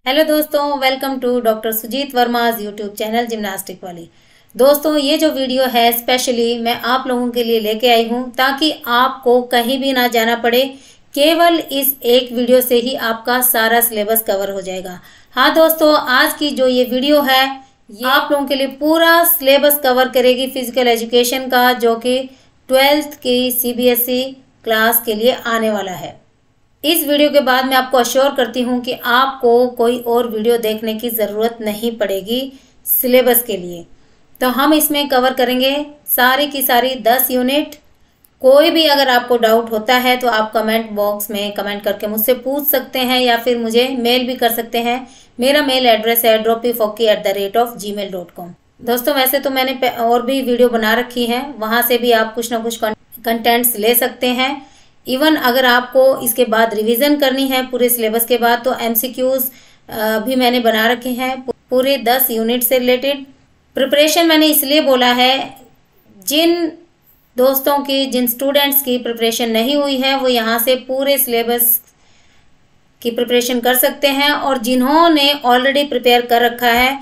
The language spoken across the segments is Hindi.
हेलो दोस्तों, welcome to doctor Sujeet Verma's YouTube channel gymnastic वाली। दोस्तों, ये जो वीडियो है स्पेशली मैं आप लोगों के लिए लेके आई हूँ ताकि आपको कहीं भी ना जाना पड़े। केवल इस एक वीडियो से ही आपका सारा सिलेबस कवर हो जाएगा। हाँ दोस्तों, आज की जो ये वीडियो है ये आप लोगों के लिए पूरा सिलेबस कवर करेगी फिजिकल एजुकेशन का, जो कि 12th की CBSE क्लास के लिए आने वाला है। इस वीडियो के बाद मैं आपको अश्योर करती हूँ कि आपको कोई और वीडियो देखने की ज़रूरत नहीं पड़ेगी सिलेबस के लिए। तो हम इसमें कवर करेंगे सारी की सारी 10 यूनिट। कोई भी अगर आपको डाउट होता है तो आप कमेंट बॉक्स में कमेंट करके मुझसे पूछ सकते हैं या फिर मुझे मेल भी कर सकते हैं। मेरा मेल एड्रेस है droppyfocky@gmail.com। दोस्तों, वैसे तो मैंने और भी वीडियो बना रखी हैं, वहाँ से भी आप कुछ ना कुछ कंटेंट्स ले सकते हैं। इवन अगर आपको इसके बाद रिवीजन करनी है पूरे सिलेबस के बाद तो MCQs भी मैंने बना रखे हैं पूरे 10 यूनिट से रिलेटेड। प्रिपरेशन मैंने इसलिए बोला है, जिन दोस्तों की, जिन स्टूडेंट्स की प्रिपरेशन नहीं हुई है वो यहाँ से पूरे सिलेबस की प्रिपरेशन कर सकते हैं, और जिन्होंने ऑलरेडी प्रिपेयर कर रखा है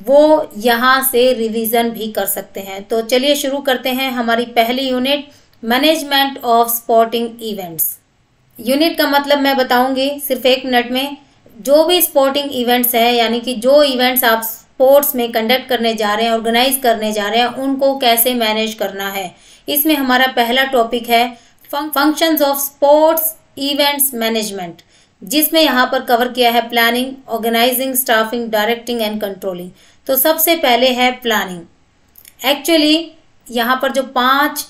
वो यहाँ से रिवीजन भी कर सकते हैं। तो चलिए शुरू करते हैं हमारी पहली unit, management of sporting events. Unit का मतलब मैं बताऊंगी सिर्फ 1 मिनट में। जो भी स्पोर्टिंग इवेंट्स है, यानी कि जो इवेंट्स आप स्पोर्ट्स में कंडक्ट करने जा रहे हैं, ऑर्गेनाइज करने जा रहे हैं, उनको कैसे मैनेज करना है। इसमें हमारा पहला टॉपिक है functions of sports events management, जिसमें यहाँ पर कवर किया है planning, organising, staffing, directing and controlling. तो सबसे पहले है प्लानिंग। एक्चुअली यहाँ पर जो 5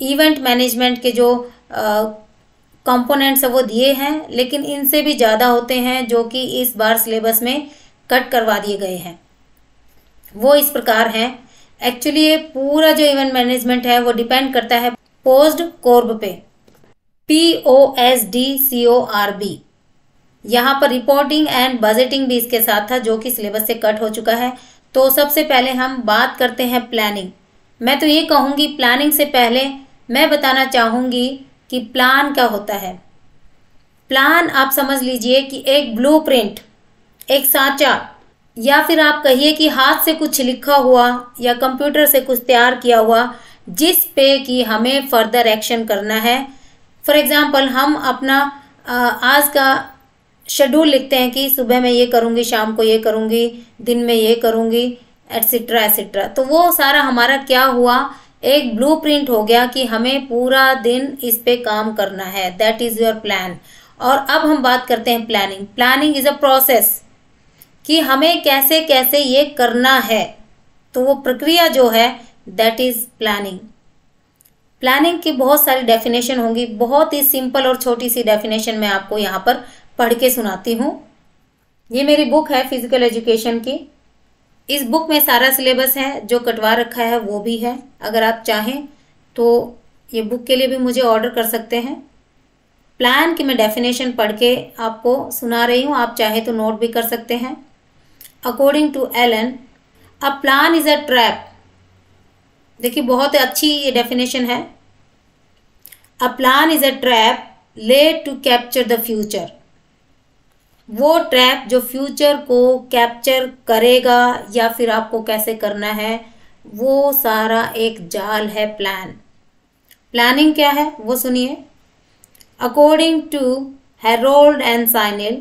इवेंट मैनेजमेंट के जो कंपोनेंट्स है वो दिए हैं, लेकिन इनसे भी ज़्यादा होते हैं जो कि इस बार सिलेबस में कट करवा दिए गए हैं। वो इस प्रकार हैं। एक्चुअली ये पूरा जो इवेंट मैनेजमेंट है वो डिपेंड करता है पोस्ड कॉर्ब पे, POSDCORB। यहाँ पर रिपोर्टिंग एंड बजटिंग भी इसके साथ था, जो कि सिलेबस से कट हो चुका है। तो सबसे पहले हम बात करते हैं प्लानिंग। मैं तो ये कहूँगी, प्लानिंग से पहले मैं बताना चाहूँगी कि प्लान क्या होता है। प्लान आप समझ लीजिए कि एक ब्लूप्रिंट, एक सांचा, या फिर आप कहिए कि हाथ से कुछ लिखा हुआ या कंप्यूटर से कुछ तैयार किया हुआ, जिस पे कि हमें फर्दर एक्शन करना है। फॉर एग्जांपल, हम अपना आज का शेड्यूल लिखते हैं कि सुबह में ये करूँगी, शाम को ये करूँगी, दिन में ये करूँगी, एटसेट्रा एटसेट्रा। तो वो सारा हमारा क्या हुआ, एक ब्लूप्रिंट हो गया कि हमें पूरा दिन इस पे काम करना है। That is your plan. और अब हम बात करते हैं planning. Planning is a process कि हमें कैसे कैसे ये करना है। तो वो प्रक्रिया जो है दैट इज प्लानिंग। प्लानिंग की बहुत सारी डेफिनेशन होंगी। बहुत ही सिंपल और छोटी सी डेफिनेशन मैं आपको यहाँ पर पढ़ के सुनाती हूँ। ये मेरी बुक है फिजिकल एजुकेशन की। इस बुक में सारा सिलेबस है, जो कटवा रखा है वो भी है। अगर आप चाहें तो ये बुक के लिए भी मुझे ऑर्डर कर सकते हैं। प्लान की मैं डेफिनेशन पढ़ के आपको सुना रही हूँ, आप चाहे तो नोट भी कर सकते हैं। According to Allen, a plan is a trap. देखिए, बहुत अच्छी ये डेफिनेशन है। A plan is a trap led to capture the future. वो ट्रैप जो फ्यूचर को कैप्चर करेगा या फिर आपको कैसे करना है, वो सारा एक जाल है प्लान। प्लानिंग क्या है वो सुनिए। According to Harold and Sinel,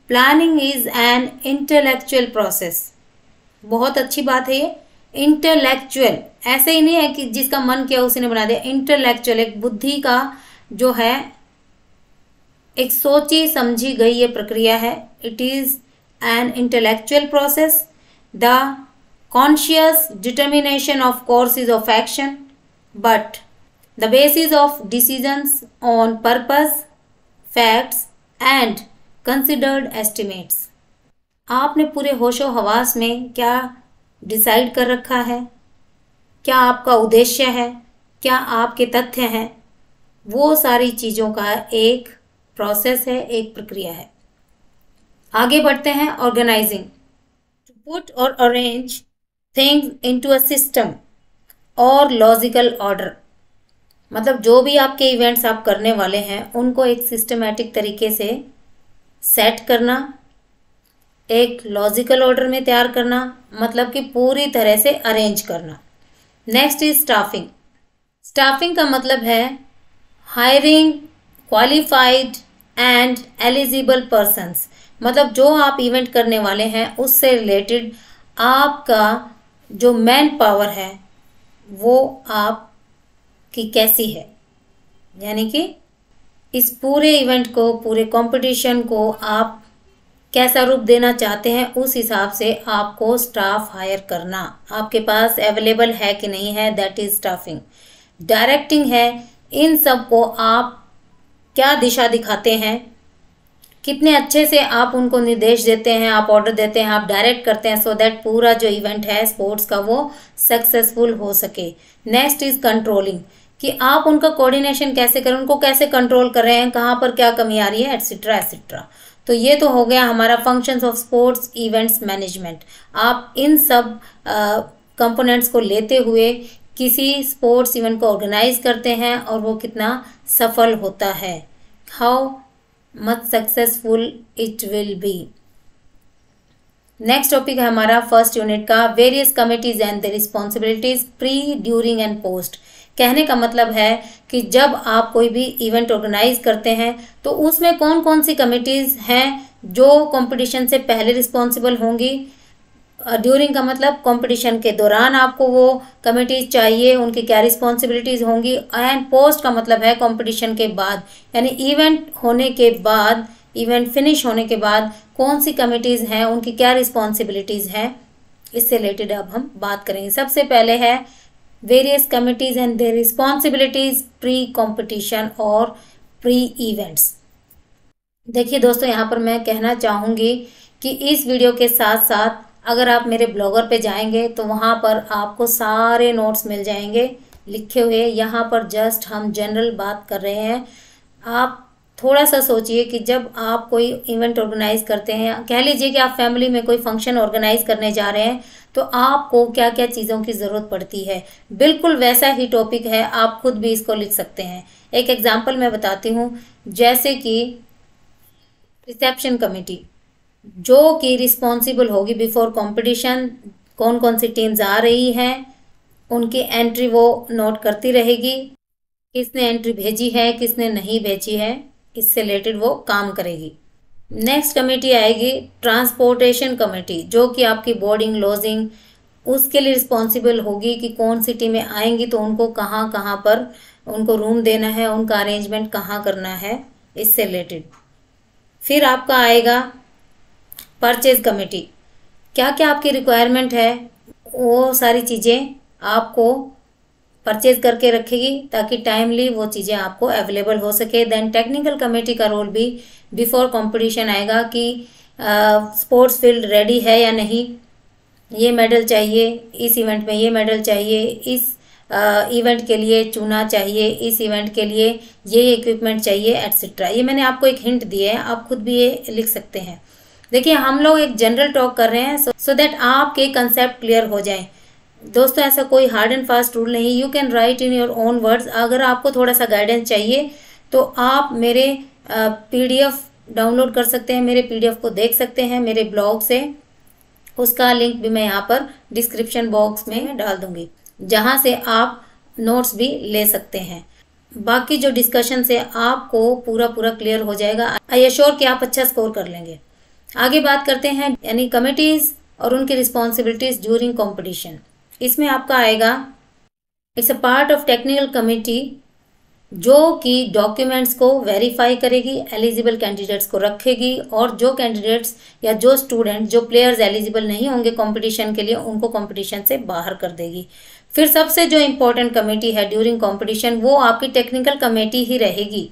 planning is an intellectual process. बहुत अच्छी बात है ये, इंटेलेक्चुअल। ऐसे ही नहीं है कि जिसका मन किया उसी ने बना दिया। इंटेलेक्चुअल, एक बुद्धि का जो है, एक सोची समझी गई ये प्रक्रिया है। It is an intellectual process, the conscious determination of courses of action, but the basis of decisions on purpose, facts and considered estimates. आपने पूरे होशो हवास में क्या डिसाइड कर रखा है, क्या आपका उद्देश्य है, क्या आपके तथ्य हैं, वो सारी चीज़ों का एक प्रोसेस है, एक प्रक्रिया है। आगे बढ़ते हैं। ऑर्गेनाइजिंग, टू पुट और arrange things into a system और लॉजिकल ऑर्डर। मतलब जो भी आपके इवेंट्स आप करने वाले हैं उनको एक सिस्टमैटिक तरीके से सेट करना, एक लॉजिकल ऑर्डर में तैयार करना, मतलब कि पूरी तरह से अरेंज करना। Next is staffing. स्टाफिंग का मतलब है hiring qualified and eligible persons, मतलब जो आप इवेंट करने वाले हैं उससे रिलेटेड आपका जो मैन पावर है वो आपकी कैसी है, यानी कि इस पूरे इवेंट को, पूरे कंपटीशन को आप कैसा रूप देना चाहते हैं, उस हिसाब से आपको स्टाफ हायर करना आपके पास अवेलेबल है कि नहीं है, दैट इज स्टाफिंग। डायरेक्टिंग है, इन सब को आप क्या दिशा दिखाते हैं, कितने अच्छे से आप उनको निर्देश देते हैं, आप ऑर्डर देते हैं, आप डायरेक्ट करते हैं, सो दैट पूरा जो इवेंट है स्पोर्ट्स का वो सक्सेसफुल हो सके। नेक्स्ट इज कंट्रोलिंग, कि आप उनका कोऑर्डिनेशन कैसे करें, उनको कैसे कंट्रोल कर रहे हैं, कहाँ पर क्या कमी आ रही है, एटसेट्रा एटसेट्रा। तो ये तो हो गया हमारा functions of sports events management. आप इन सब कंपोनेंट्स को लेते हुए किसी स्पोर्ट्स इवेंट को ऑर्गेनाइज करते हैं और वो कितना सफल होता है, how much successful it will be. Next topic है हमारा फर्स्ट यूनिट का various committees and the responsibilities pre, during and post. कहने का मतलब है कि जब आप कोई भी इवेंट ऑर्गेनाइज करते हैं तो उसमें कौन कौन सी कमिटीज हैं जो कंपटीशन से पहले रिस्पॉन्सिबल होंगी। ड्यूरिंग का मतलब कंपटीशन के दौरान आपको वो कमिटीज चाहिए, उनकी क्या रिस्पॉन्सिबिलिटीज होंगी। एंड पोस्ट का मतलब है कंपटीशन के बाद, यानी इवेंट होने के बाद, इवेंट फिनिश होने के बाद कौन सी कमिटीज हैं, उनकी क्या रिस्पॉन्सिबिलिटीज हैं, इससे रिलेटेड अब हम बात करेंगे। सबसे पहले है various committees and there responsibilities pre competition और प्री इवेंट्स। देखिए दोस्तों, यहाँ पर मैं कहना चाहूँगी कि इस वीडियो के साथ साथ अगर आप मेरे ब्लॉगर पे जाएंगे तो वहाँ पर आपको सारे नोट्स मिल जाएंगे लिखे हुए। यहाँ पर जस्ट हम जनरल बात कर रहे हैं। आप थोड़ा सा सोचिए कि जब आप कोई इवेंट ऑर्गेनाइज करते हैं, कह लीजिए कि आप फैमिली में कोई फंक्शन ऑर्गेनाइज करने जा रहे हैं, तो आपको क्या क्या चीज़ों की ज़रूरत पड़ती है। बिल्कुल वैसा ही टॉपिक है, आप खुद भी इसको लिख सकते हैं। एक एग्जाम्पल मैं बताती हूँ, जैसे कि रिसेप्शन कमेटी जो कि रिस्पॉन्सिबल होगी बिफोर कंपटीशन, कौन कौन सी टीम्स आ रही हैं उनकी एंट्री वो नोट करती रहेगी, किसने एंट्री भेजी है किसने नहीं भेजी है, इससे रिलेटेड वो काम करेगी। नेक्स्ट कमेटी आएगी ट्रांसपोर्टेशन कमेटी, जो कि आपकी बोर्डिंग लॉजिंग उसके लिए रिस्पॉन्सिबल होगी कि कौन सी टीमें आएंगी तो उनको कहाँ कहाँ पर उनको रूम देना है, उनका अरेंजमेंट कहाँ करना है, इससे रिलेटेड। फिर आपका आएगा परचेज कमेटी, क्या क्या आपकी रिक्वायरमेंट है वो सारी चीज़ें आपको परचेज करके रखेगी ताकि टाइमली वो चीज़ें आपको अवेलेबल हो सके। देन टेक्निकल कमेटी का रोल भी बिफोर कंपटीशन आएगा कि स्पोर्ट्स फील्ड रेडी है या नहीं, ये मेडल चाहिए, इस इवेंट में ये मेडल चाहिए, इस इवेंट के लिए चुना चाहिए, इस इवेंट के लिए ये इक्विपमेंट चाहिए, एटसेट्रा। ये मैंने आपको एक हिंट दिए है, आप खुद भी ये लिख सकते हैं। देखिए हम लोग एक जनरल टॉक कर रहे हैं सो दैट आपके कंसेप्ट क्लियर हो जाएं। दोस्तों ऐसा कोई हार्ड एंड फास्ट रूल नहीं, you can write in your own words. अगर आपको थोड़ा सा गाइडेंस चाहिए तो आप मेरे पीडीएफ डाउनलोड कर सकते हैं, मेरे पीडीएफ को देख सकते हैं मेरे ब्लॉग से। उसका लिंक भी मैं यहाँ पर डिस्क्रिप्शन बॉक्स में डाल दूंगी, जहाँ से आप नोट्स भी ले सकते हैं। बाकी जो डिस्कशन से आपको पूरा क्लियर हो जाएगा। आई एश्योर कि आप अच्छा स्कोर कर लेंगे। आगे बात करते हैं यानी कमिटीज और उनकी रिस्पॉन्सिबिलिटीज ड्यूरिंग कंपटीशन। इसमें आपका आएगा it's a part of technical committee जो कि डॉक्यूमेंट्स को वेरीफाई करेगी, एलिजिबल कैंडिडेट्स को रखेगी और जो कैंडिडेट्स या जो स्टूडेंट जो प्लेयर्स एलिजिबल नहीं होंगे कंपटीशन के लिए उनको कंपटीशन से बाहर कर देगी। फिर सबसे जो इम्पोर्टेंट कमेटी है ड्यूरिंग कंपटीशन वो आपकी टेक्निकल कमेटी ही रहेगी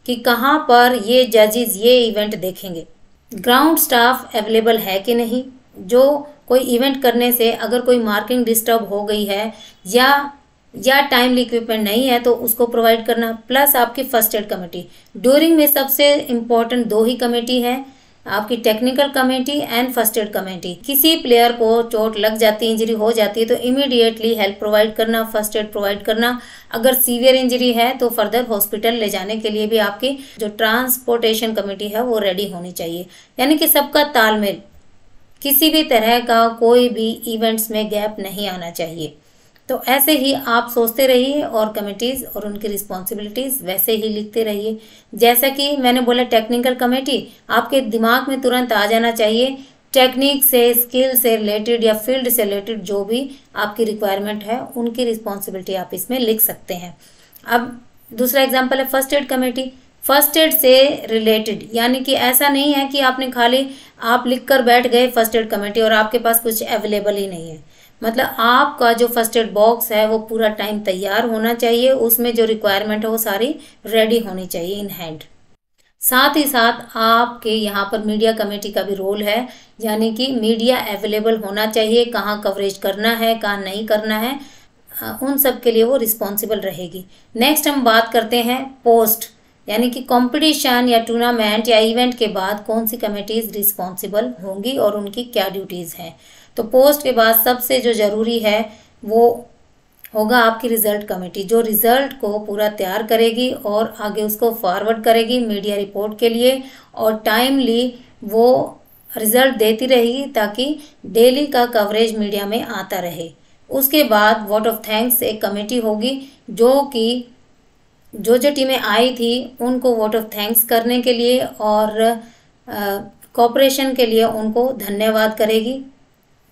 कि कहाँ पर ये जजेस ये इवेंट देखेंगे, ग्राउंड स्टाफ अवेलेबल है कि नहीं, जो कोई इवेंट करने से अगर कोई मार्किंग डिस्टर्ब हो गई है या टाइमली इक्विपमेंट नहीं है तो उसको प्रोवाइड करना, प्लस आपकी फर्स्ट एड कमेटी। ड्यूरिंग में सबसे इम्पोर्टेंट दो ही कमेटी है, आपकी technical committee and first aid committee. किसी प्लेयर को चोट लग जाती है, इंजरी हो जाती है तो इमीडिएटली हेल्प प्रोवाइड करना, फर्स्ट एड प्रोवाइड करना। अगर सीवियर इंजरी है तो फर्दर हॉस्पिटल ले जाने के लिए भी आपकी जो ट्रांसपोर्टेशन कमेटी है वो रेडी होनी चाहिए। यानी कि सबका तालमेल, किसी भी तरह का कोई भी इवेंट्स में गैप नहीं आना चाहिए। तो ऐसे ही आप सोचते रहिए और कमेटीज़ और उनकी रिस्पॉन्सिबिलिटीज़ वैसे ही लिखते रहिए। जैसा कि मैंने बोला टेक्निकल कमेटी, आपके दिमाग में तुरंत आ जाना चाहिए। टेक्निक से, स्किल से रिलेटेड या फील्ड से रिलेटेड जो भी आपकी रिक्वायरमेंट है उनकी रिस्पॉन्सिबिलिटी आप इसमें लिख सकते हैं। अब दूसरा एग्जाम्पल है first aid committee. First aid से रिलेटेड, यानी कि ऐसा नहीं है कि आपने खाली आप लिख कर बैठ गए फर्स्ट एड कमेटी और आपके पास कुछ अवेलेबल ही नहीं है। मतलब आपका जो फर्स्ट एड बॉक्स है वो पूरा टाइम तैयार होना चाहिए, उसमें जो रिक्वायरमेंट है वो सारी रेडी होनी चाहिए इन हैंड। साथ ही साथ आपके यहाँ पर मीडिया कमेटी का भी रोल है, यानी कि मीडिया अवेलेबल होना चाहिए, कहाँ कवरेज करना है, कहाँ नहीं करना है, उन सब के लिए वो रिस्पॉन्सिबल रहेगी। नेक्स्ट हम बात करते हैं पोस्ट, यानी कि कंपटीशन या टूर्नामेंट या इवेंट के बाद कौन सी कमेटीज रिस्पॉन्सिबल होंगी और उनकी क्या ड्यूटीज़ हैं। तो पोस्ट के बाद सबसे जो ज़रूरी है वो होगा आपकी रिजल्ट कमेटी, जो रिजल्ट को पूरा तैयार करेगी और आगे उसको फॉरवर्ड करेगी मीडिया रिपोर्ट के लिए और टाइमली वो रिजल्ट देती रहेगी ताकि डेली का कवरेज मीडिया में आता रहे। उसके बाद वोट ऑफ थैंक्स एक कमेटी होगी जो कि जो टीमें आई थी उनको वोट ऑफ थैंक्स करने के लिए और कोऑपरेशन के लिए उनको धन्यवाद करेगी।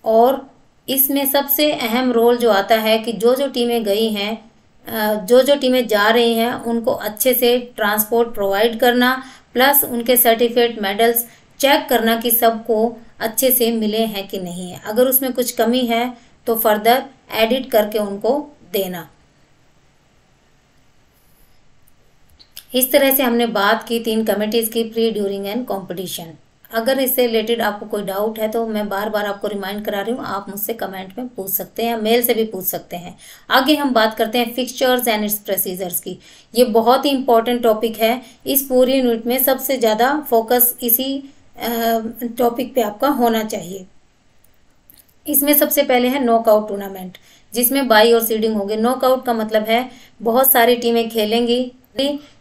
और इसमें सबसे अहम रोल जो आता है कि जो टीमें गई हैं, जो टीमें जा रही हैं उनको अच्छे से ट्रांसपोर्ट प्रोवाइड करना, प्लस उनके सर्टिफिकेट मेडल्स चेक करना कि सबको अच्छे से मिले हैं कि नहीं है। अगर उसमें कुछ कमी है तो फर्दर एडिट करके उनको देना। इस तरह से हमने बात की 3 कमेटीज़ की, प्री, ड्यूरिंग एंड कंपटीशन। अगर इससे रिलेटेड आपको कोई डाउट है तो मैं बार बार आपको रिमाइंड करा रही हूँ, आप मुझसे कमेंट में पूछ सकते हैं या मेल से भी पूछ सकते हैं। आगे हम बात करते हैं फिक्सचर्स एंड इट्स प्रोसीजर्स की। ये बहुत ही इंपॉर्टेंट टॉपिक है। इस पूरी यूनिट में सबसे ज़्यादा फोकस इसी टॉपिक पे आपका होना चाहिए। इसमें सबसे पहले है नॉकआउट टूर्नामेंट, जिसमें बाई और सीडिंग होंगे। नॉकआउट का मतलब है बहुत सारी टीमें खेलेंगी,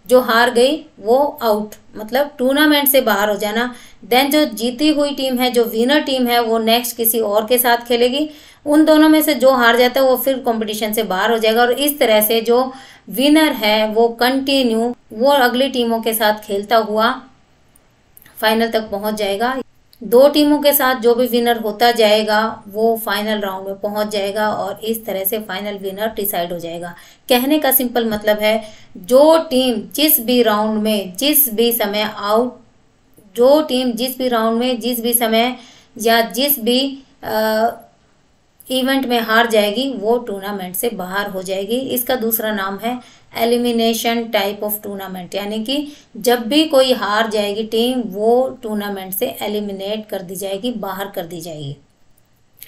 जो हार गई वो आउट, मतलब टूर्नामेंट से बाहर हो जाना। देन जो जीती हुई टीम है, जो विनर टीम है, वो नेक्स्ट किसी और के साथ खेलेगी। उन दोनों में से जो हार जाता है वो फिर कंपटीशन से बाहर हो जाएगा और इस तरह से जो विनर है वो कंटिन्यू वो अगली टीमों के साथ खेलता हुआ फाइनल तक पहुंच जाएगा। 2 टीमों के साथ जो भी विनर होता जाएगा वो फाइनल राउंड में पहुंच जाएगा और इस तरह से फाइनल विनर डिसाइड हो जाएगा। कहने का सिंपल मतलब है जो टीम जिस भी राउंड में जिस भी समय आउट, जो टीम जिस भी राउंड में जिस भी समय या जिस भी इवेंट में हार जाएगी वो टूर्नामेंट से बाहर हो जाएगी। इसका दूसरा नाम है एलिमिनेशन टाइप ऑफ टूर्नामेंट, यानी कि जब भी कोई हार जाएगी टीम वो टूर्नामेंट से एलिमिनेट कर दी जाएगी, बाहर कर दी जाएगी।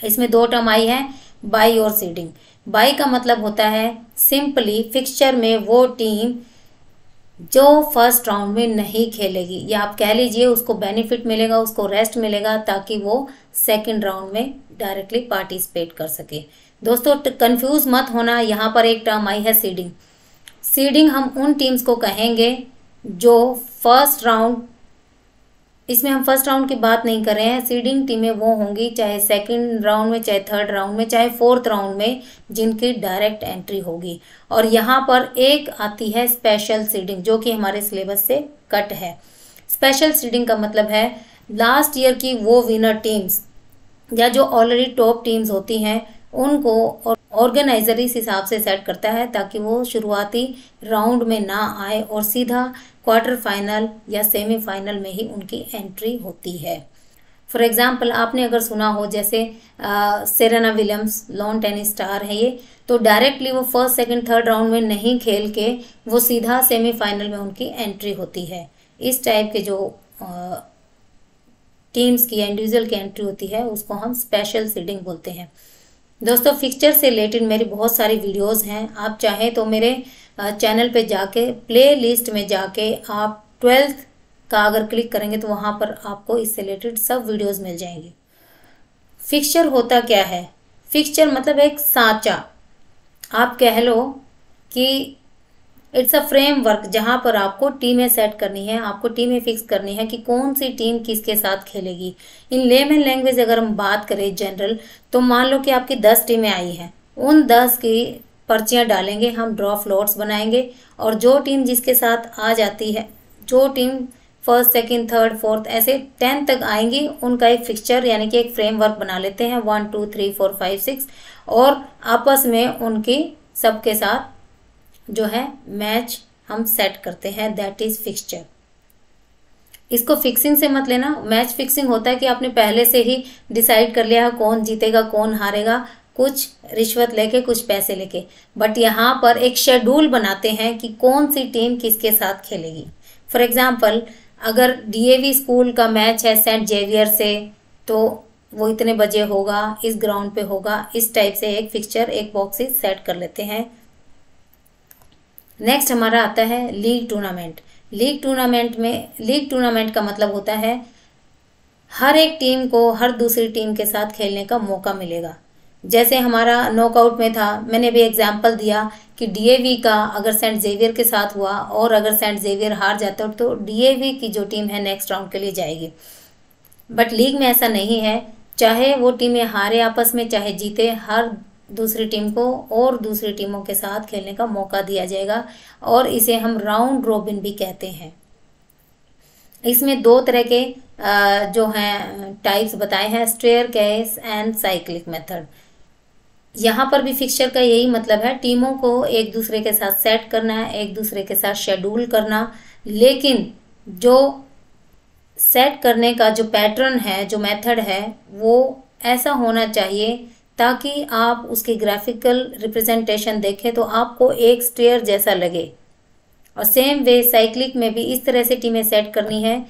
इसमें 2 टर्म आई है, बाई और सीडिंग। बाई का मतलब होता है सिंपली फिक्सचर में वो टीम जो फर्स्ट राउंड में नहीं खेलेगी, या आप कह लीजिए उसको बेनिफिट मिलेगा, उसको रेस्ट मिलेगा ताकि वो सेकंड राउंड में डायरेक्टली पार्टिसिपेट कर सके। दोस्तों कंफ्यूज मत होना, यहाँ पर एक टर्म आई है सीडिंग। सीडिंग हम उन टीम्स को कहेंगे जो फर्स्ट राउंड, इसमें हम फर्स्ट राउंड की बात नहीं कर रहे हैं। सीडिंग टीमें वो होंगी चाहे सेकंड राउंड में, चाहे थर्ड राउंड में, चाहे फोर्थ राउंड में, जिनकी डायरेक्ट एंट्री होगी। और यहाँ पर एक आती है स्पेशल सीडिंग जो कि हमारे सिलेबस से कट है। स्पेशल सीडिंग का मतलब है लास्ट ईयर की वो विनर टीम्स या जो ऑलरेडी टॉप टीम्स होती हैं उनको ऑर्गेनाइजर इस हिसाब से सेट करता है ताकि वो शुरुआती राउंड में ना आए और सीधा क्वार्टर फाइनल या सेमीफाइनल में ही उनकी एंट्री होती है। फॉर एग्जांपल आपने अगर सुना हो जैसे Serena Williams lawn tennis star है ये, तो डायरेक्टली वो फर्स्ट सेकंड थर्ड राउंड में नहीं खेल के वो सीधा सेमीफाइनल में उनकी एंट्री होती है। इस टाइप के जो टीम्स की इंडिविजुअल की एंट्री होती है उसको हम स्पेशल सीडिंग बोलते हैं। दोस्तों फिक्सचर से रिलेटेड मेरी बहुत सारी वीडियोस हैं, आप चाहें तो मेरे चैनल पे जाके प्ले लिस्ट में जाके आप 12th का अगर क्लिक करेंगे तो वहाँ पर आपको इससे रिलेटेड सब वीडियोस मिल जाएंगी। फिक्सचर होता क्या है? फिक्सचर मतलब एक सांचा, आप कह लो कि इट्स अ फ्रेमवर्क जहां पर आपको टीमें सेट करनी है, आपको टीमें फिक्स करनी है कि कौन सी टीम किसके साथ खेलेगी। इन लेमन लैंग्वेज अगर हम बात करें जनरल, तो मान लो कि आपकी 10 टीमें आई हैं, उन 10 की पर्चियां डालेंगे, हम ड्रॉ फ्लोट्स बनाएंगे और जो टीम जिसके साथ आ जाती है, जो team first second third fourth ऐसे 10 तक आएंगी, उनका एक फिक्सचर यानी कि एक फ्रेमवर्क बना लेते हैं 1 2 3 4 5 6 और आपस में उनकी सबके साथ जो है मैच हम सेट करते हैं, दैट इज फिक्सचर। इसको फिक्सिंग से मत लेना, मैच फिक्सिंग होता है कि आपने पहले से ही डिसाइड कर लिया कौन जीतेगा कौन हारेगा, कुछ रिश्वत लेके कुछ पैसे लेके, बट यहाँ पर एक शेड्यूल बनाते हैं कि कौन सी टीम किसके साथ खेलेगी। फॉर एग्जाम्पल अगर डीएवी स्कूल का मैच है सेंट जेवियर से, तो वो इतने बजे होगा, इस ग्राउंड पे होगा, इस टाइप से एक फिक्सचर एक बॉक्सेस सेट कर लेते हैं। नेक्स्ट हमारा आता है लीग टूर्नामेंट। लीग टूर्नामेंट का मतलब होता है हर एक टीम को हर दूसरी टीम के साथ खेलने का मौका मिलेगा। जैसे हमारा नॉकआउट में था, मैंने अभी एग्जांपल दिया कि डीएवी का अगर सेंट जेवियर के साथ हुआ और अगर सेंट जेवियर हार जाता तो डीएवी की जो टीम है नेक्स्ट राउंड के लिए जाएगी। बट लीग में ऐसा नहीं है, चाहे वो टीमें हारे आपस में चाहे जीते, हर दूसरी टीम को और दूसरी टीमों के साथ खेलने का मौका दिया जाएगा और इसे हम राउंड रोबिन भी कहते हैं। इसमें 2 तरह के जो हैं टाइप्स बताए हैं, staircase and cyclic method. यहाँ पर भी फिक्सचर का यही मतलब है, टीमों को एक दूसरे के साथ सेट करना है, एक दूसरे के साथ शेड्यूल करना, लेकिन जो सेट करने का जो पैटर्न है, जो मेथड है, वो ऐसा होना चाहिए ताकि आप उसकी ग्राफिकल रिप्रेजेंटेशन देखें तो आपको एक स्टेयर जैसा लगे। और सेम वे साइक्लिक में भी इस तरह से टीमें सेट करनी है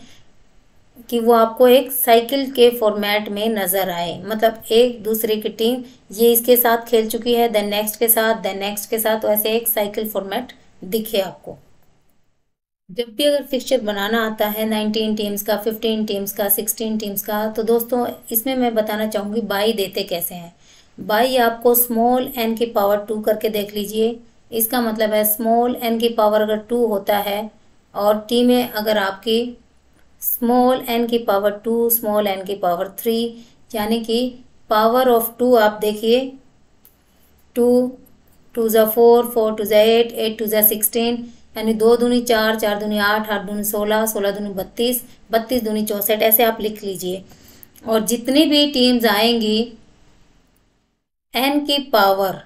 कि वो आपको एक साइकिल के फॉर्मेट में नज़र आए, मतलब एक दूसरे की टीम ये इसके साथ खेल चुकी है, देन नेक्स्ट के साथ, देन नेक्स्ट के साथ, तो ऐसे एक साइकिल फॉर्मेट दिखे आपको। जब भी अगर फिक्सचर बनाना आता है 19 टीम्स का, 15 टीम्स का, 16 टीम्स का, तो दोस्तों इसमें मैं बताना चाहूँगी बाई देते कैसे हैं। बाई आपको स्मॉल n की पावर 2 करके देख लीजिए। इसका मतलब है स्मॉल n की पावर अगर 2 होता है और टीमें अगर आपकी स्मॉल n की पावर 2, स्मॉल n की पावर 3, यानी कि पावर ऑफ 2 आप देखिए, 2 2 ज़ा 4, 4 2 ज़ा 8, 8 2 ज़ा 16, यानी 2 दूनी 4, 4 दूनी 8, 8 दूनी 16, 16 दूनी 32, 32 दूनी 64, ऐसे आप लिख लीजिए। और जितनी भी टीम्स आएंगी n की power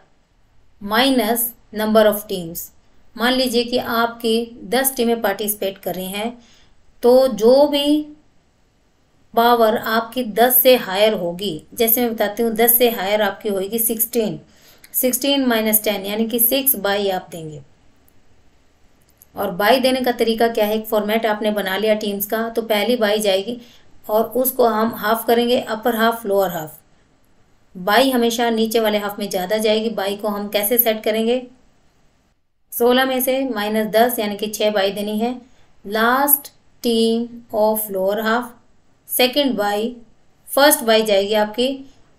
minus number of teams, मान लीजिए कि आपकी 10 टीमें पार्टिसिपेट कर रही हैं, तो जो भी पावर आपकी 10 से हायर होगी, जैसे मैं बताती हूँ 10 से हायर आपकी होगी 16, 16 माइनस 10 यानी कि 6 बाई आप देंगे। और बाई देने का तरीका क्या है, एक फॉर्मेट आपने बना लिया टीम्स का, तो पहली बाई जाएगी और उसको हम हाफ करेंगे, upper half lower half. By हमेशा नीचे वाले हाफ में ज़्यादा जाएगी। बाई को हम कैसे सेट करेंगे, 16 में से माइनस 10 यानी कि 6 बाई देनी है। Last team of lower half, second by, first by जाएगी आपकी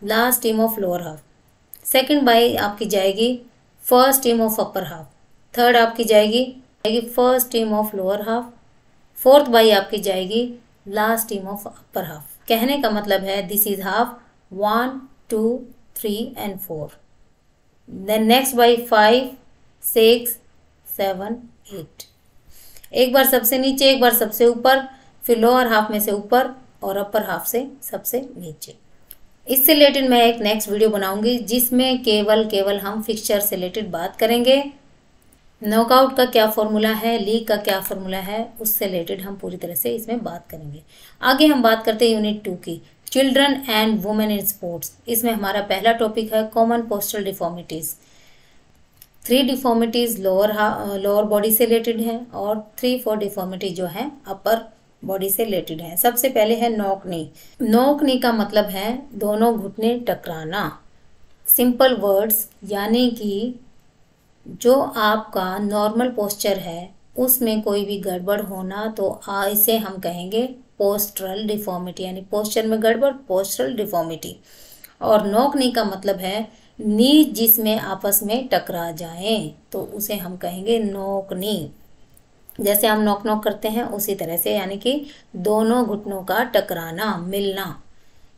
last team of lower half, second by आपकी जाएगी first team of upper half, third आपकी जाएगी first team of lower half, fourth by आपकी जाएगी last team of upper half. कहने का मतलब है this is half 1 2 3 and 4, then next by 5 6 7 8, एक बार सबसे नीचे एक बार सबसे ऊपर, फिर लोअर हाफ में से ऊपर और अपर हाफ से सबसे नीचे। इससे रिलेटेड मैं एक नेक्स्ट वीडियो बनाऊंगी जिसमें केवल हम फिक्सचर से रिलेटेड बात करेंगे। नॉकआउट का क्या फॉर्मूला है, लीग का क्या फॉर्मूला है, उससे रिलेटेड हम पूरी तरह से इसमें बात करेंगे। आगे हम बात करते हैं यूनिट 2 की, children and women in sports. इसमें हमारा पहला टॉपिक है common postural deformities. 3 deformities lower body से रिलेटेड है और 3-4 डिफॉर्मिटी जो है अपर बॉडी से रिलेटेड है। सबसे पहले है नॉक नी। नॉक नी का मतलब है दोनों घुटने टकराना। सिंपल वर्ड्स, यानी कि जो आपका नॉर्मल पोस्चर है उसमें कोई भी गड़बड़ होना, तो इसे हम कहेंगे पोस्चरल डिफॉर्मिटी, यानी पोस्चर में गड़बड़, पोस्चरल डिफॉर्मिटी। और नॉक नी का मतलब है नी जिसमें आपस में टकरा जाएं तो उसे हम कहेंगे नोक नी। जैसे हम नॉक नॉक करते हैं उसी तरह से, यानी कि दोनों घुटनों का टकराना, मिलना।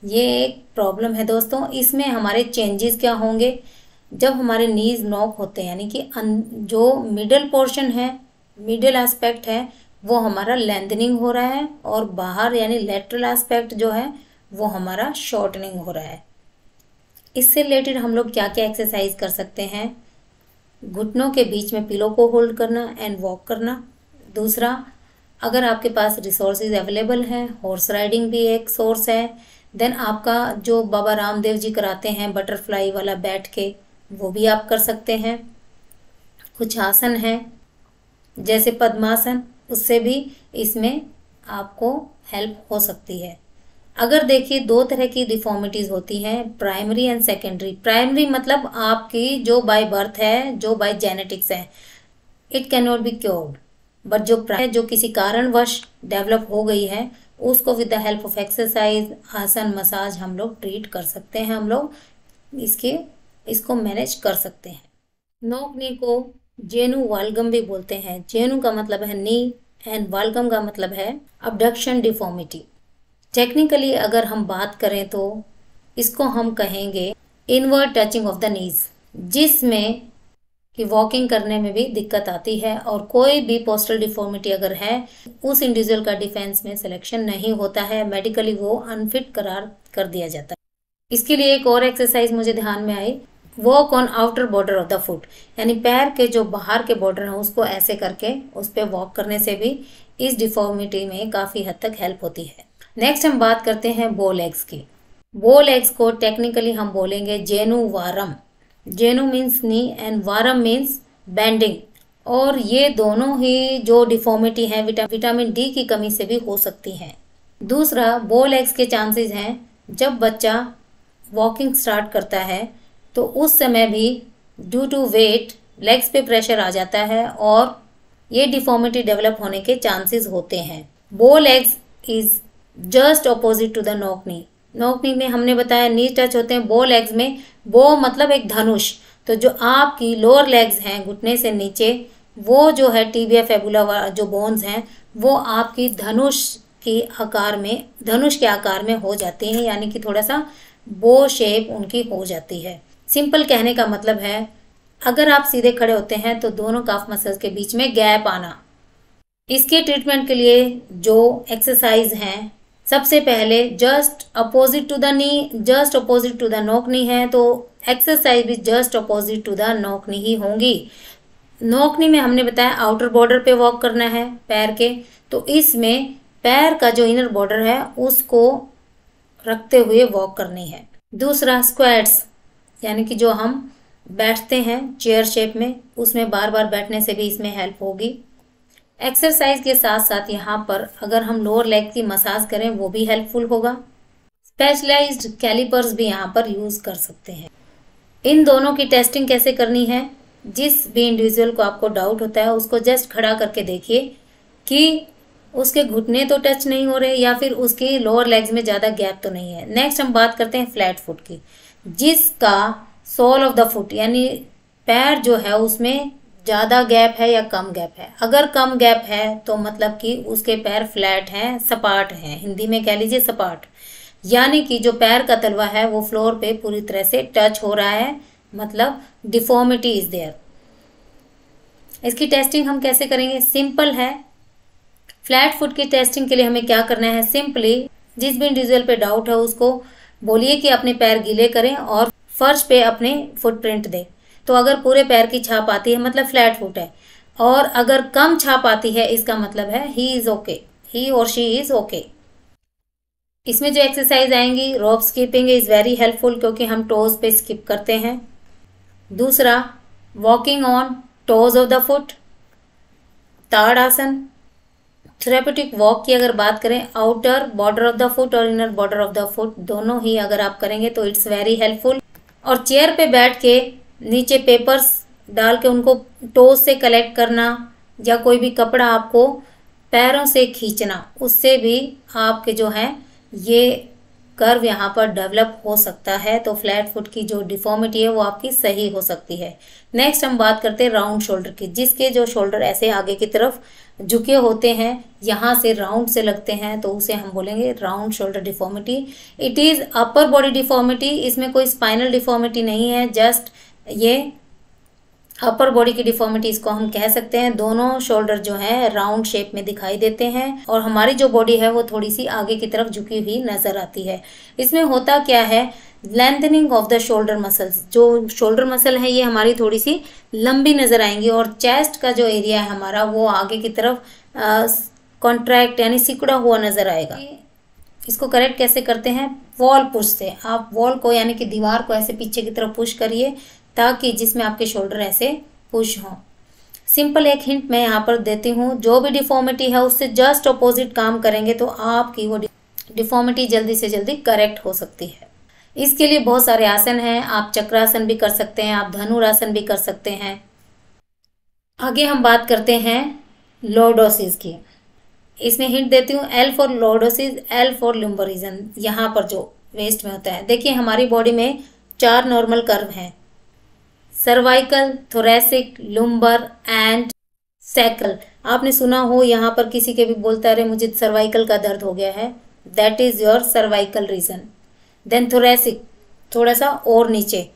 ये एक प्रॉब्लम है दोस्तों। इसमें हमारे चेंजेस क्या होंगे, जब हमारे नीज नॉक होते हैं यानी कि जो मिडल पोर्शन है, मिडल एस्पेक्ट है, वो हमारा लेंथनिंग हो रहा है, और बाहर यानी लेटरल एस्पेक्ट जो है वो हमारा शॉर्टनिंग हो रहा है। इससे रिलेटेड हम लोग क्या क्या एक्सरसाइज कर सकते हैं, घुटनों के बीच में पिलो को होल्ड करना एंड वॉक करना। दूसरा, अगर आपके पास रिसोर्सेज अवेलेबल हैं, हॉर्स राइडिंग भी एक सोर्स है। देन आपका जो बाबा रामदेव जी कराते हैं बटरफ्लाई वाला बैठ के, वो भी आप कर सकते हैं। कुछ आसन हैं जैसे पद्मासन, उससे भी इसमें आपको हेल्प हो सकती है। अगर देखिए, दो तरह की डिफॉर्मिटीज होती हैं, प्राइमरी एंड सेकेंडरी। प्राइमरी मतलब आपकी जो बाय बर्थ है, जो बाय जेनेटिक्स है, it can not be cured. But जो किसी कारणवश डेवलप हो गई है, उसको with the help of exercise, आसन, मसाज हम लोग ट्रीट कर सकते हैं। हम लोग इसको मैनेज कर सकते हैं। नोक नी को जेनु वाल्गम भी बोलते हैं। जेनु का मतलब है नी एंड वाल्गम का मतलब है अबडक्शन डिफॉर्मिटी। टेक्निकली अगर हम बात करें तो इसको हम कहेंगे inward touching of the knees, जिसमें कि वॉकिंग करने में भी दिक्कत आती है, और कोई भी पोस्टल डिफॉर्मिटी अगर है, उस इंडिविजुअल का डिफेंस में सिलेक्शन नहीं होता है, मेडिकली वो अनफिट करार कर दिया जाता है। इसके लिए एक और एक्सरसाइज मुझे ध्यान में आई, walk on outer border of the foot, यानी पैर के जो बाहर के बॉर्डर है उसको ऐसे करके उस पर वॉक करने से भी इस डिफॉर्मिटी में काफी हद तक हेल्प होती है। नेक्स्ट हम बात करते हैं बो लेग्स की। बो लेग्स को टेक्निकली हम बोलेंगे genu varum. Genu means knee and varum means bending, और ये दोनों ही जो डिफॉर्मिटी है विटामिन डी की कमी से भी हो सकती हैं। दूसरा, बो लेग्स के चांसेस हैं जब बच्चा वॉकिंग स्टार्ट करता है तो उस समय भी ड्यू टू वेट लेग्स पे प्रेशर आ जाता है और ये डिफॉर्मिटी डेवलप होने के चांसेस होते हैं। Bow legs is just opposite to the knock knee. Knock knee में हमने बताया नी टच होते हैं, बो लेग्स में बो मतलब एक धनुष, तो जो आपकी लोअर लेग्स हैं घुटने से नीचे, वो जो है टिबिया फेबुला जो बोन्स हैं वो आपकी धनुष के आकार में हो जाती हैं, यानी कि थोड़ा सा बो शेप उनकी हो जाती है। सिंपल कहने का मतलब है, अगर आप सीधे खड़े होते हैं तो दोनों काफ मसल्स के बीच में गैप आना। इसके ट्रीटमेंट के लिए जो एक्सरसाइज हैं, सबसे पहले just opposite to the knee, just opposite to the knock knee है तो एक्सरसाइज भी just opposite to the knock knee ही होंगी। नॉक नी में हमने बताया आउटर बॉर्डर पे वॉक करना है पैर के, तो इसमें पैर का जो इनर बॉर्डर है उसको रखते हुए वॉक करनी है। दूसरा, स्क्वाट्स, यानी कि जो हम बैठते हैं चेयर शेप में, उसमें बार बार बैठने से भी इसमें हेल्प होगी। एक्सरसाइज के साथ साथ यहाँ पर अगर हम लोअर लेग की मसाज करें वो भी हेल्पफुल होगा। स्पेशलाइज्ड कैलिपर्स भी यहाँ पर यूज कर सकते हैं। इन दोनों की टेस्टिंग कैसे करनी है, जिस भी इंडिविजुअल को आपको डाउट होता है उसको जस्ट खड़ा करके देखिए कि उसके घुटने तो टच नहीं हो रहे या फिर उसकी लोअर लेग्स में ज्यादा गैप तो नहीं है। नेक्स्ट हम बात करते हैं फ्लैट फुट की, जिसका सोल ऑफ द फुट यानी पैर जो है उसमें ज्यादा गैप है या कम गैप है। अगर कम गैप है तो मतलब कि उसके पैर फ्लैट हैं, सपाट हैं, हिंदी में कह लीजिए सपाट, यानी कि जो पैर का तलवा है वो फ्लोर पे पूरी तरह से टच हो रहा है, मतलब डिफॉर्मिटी इज देयर। इसकी टेस्टिंग हम कैसे करेंगे, सिंपल है। फ्लैट फुट की टेस्टिंग के लिए हमें क्या करना है, सिंपली जिस भी इंडिविजुअल पे डाउट है उसको बोलिए कि अपने पैर गीले करें और फर्श पे अपने फुटप्रिंट दे। तो अगर पूरे पैर की छाप आती है मतलब फ्लैट फुट है, और अगर कम छाप आती है इसका मतलब है ही इज ओके, ही और शी इज ओके। इसमें जो एक्सरसाइज आएंगी, rope skipping is very helpful क्योंकि हम टोज पे स्किप करते हैं। दूसरा, walking on toes of the foot, tadasana. Therapeutic walk की अगर बात करें, outer border of the foot और inner border of the foot दोनों ही अगर आप करेंगे तो इट्स वेरी हेल्पफुल। और चेयर पे बैठ के नीचे पेपर्स डाल के उनको टोज से कलेक्ट करना, या कोई भी कपड़ा आपको पैरों से खींचना, उससे भी आपके जो है ये कर्व यहाँ पर डेवलप हो सकता है, तो फ्लैट फुट की जो डिफॉर्मिटी है वो आपकी सही हो सकती है। नेक्स्ट हम बात करते हैं राउंड शोल्डर की, जिसके जो शोल्डर ऐसे आगे की तरफ झुके होते हैं, यहाँ से राउंड से लगते हैं, तो उसे हम बोलेंगे round shoulder deformity. It is upper body deformity, इसमें कोई स्पाइनल डिफॉर्मिटी नहीं है, जस्ट ये अपर बॉडी की डिफॉर्मिटी इसको हम कह सकते हैं। दोनों शोल्डर जो है राउंड शेप में दिखाई देते हैं और हमारी जो बॉडी है वो थोड़ी सी आगे की तरफ झुकी हुई नजर आती है। इसमें होता क्या है, lengthening of the shoulder muscles, जो शोल्डर मसल है ये हमारी थोड़ी सी लंबी नजर आएंगी और चेस्ट का जो एरिया है हमारा वो आगे की तरफ कॉन्ट्रैक्ट यानी सिकुड़ा हुआ नजर आएगा। इसको करेक्ट कैसे करते हैं, वॉल पुश से। आप वॉल को यानी कि दीवार को ऐसे पीछे की तरफ पुश करिए ताकि जिसमें आपके शोल्डर ऐसे पुश हों। सिंपल एक हिंट मैं यहाँ पर देती हूँ, जो भी डिफॉर्मिटी है उससे जस्ट अपोजिट काम करेंगे तो आपकी वो डिफॉर्मिटी जल्दी से जल्दी करेक्ट हो सकती है। इसके लिए बहुत सारे आसन हैं, आप चक्रासन भी कर सकते हैं, आप धनुरासन भी कर सकते हैं। आगे हम बात करते हैं लॉर्डोसिस की। इसमें हिंट देती हूँ, L for lordosis, L for lumbar region, यहाँ पर जो वेस्ट में होता है। देखिए हमारी बॉडी में 4 नॉर्मल कर्व हैं, सर्वाइकल, थोरेसिक, लुम्बर एंड सैकल। आपने सुना हो यहाँ पर किसी के भी बोलता रहे मुझे सर्वाइकल का दर्द हो गया है, that is your cervical region. Then thoracic, थोड़ा सा और नीचे।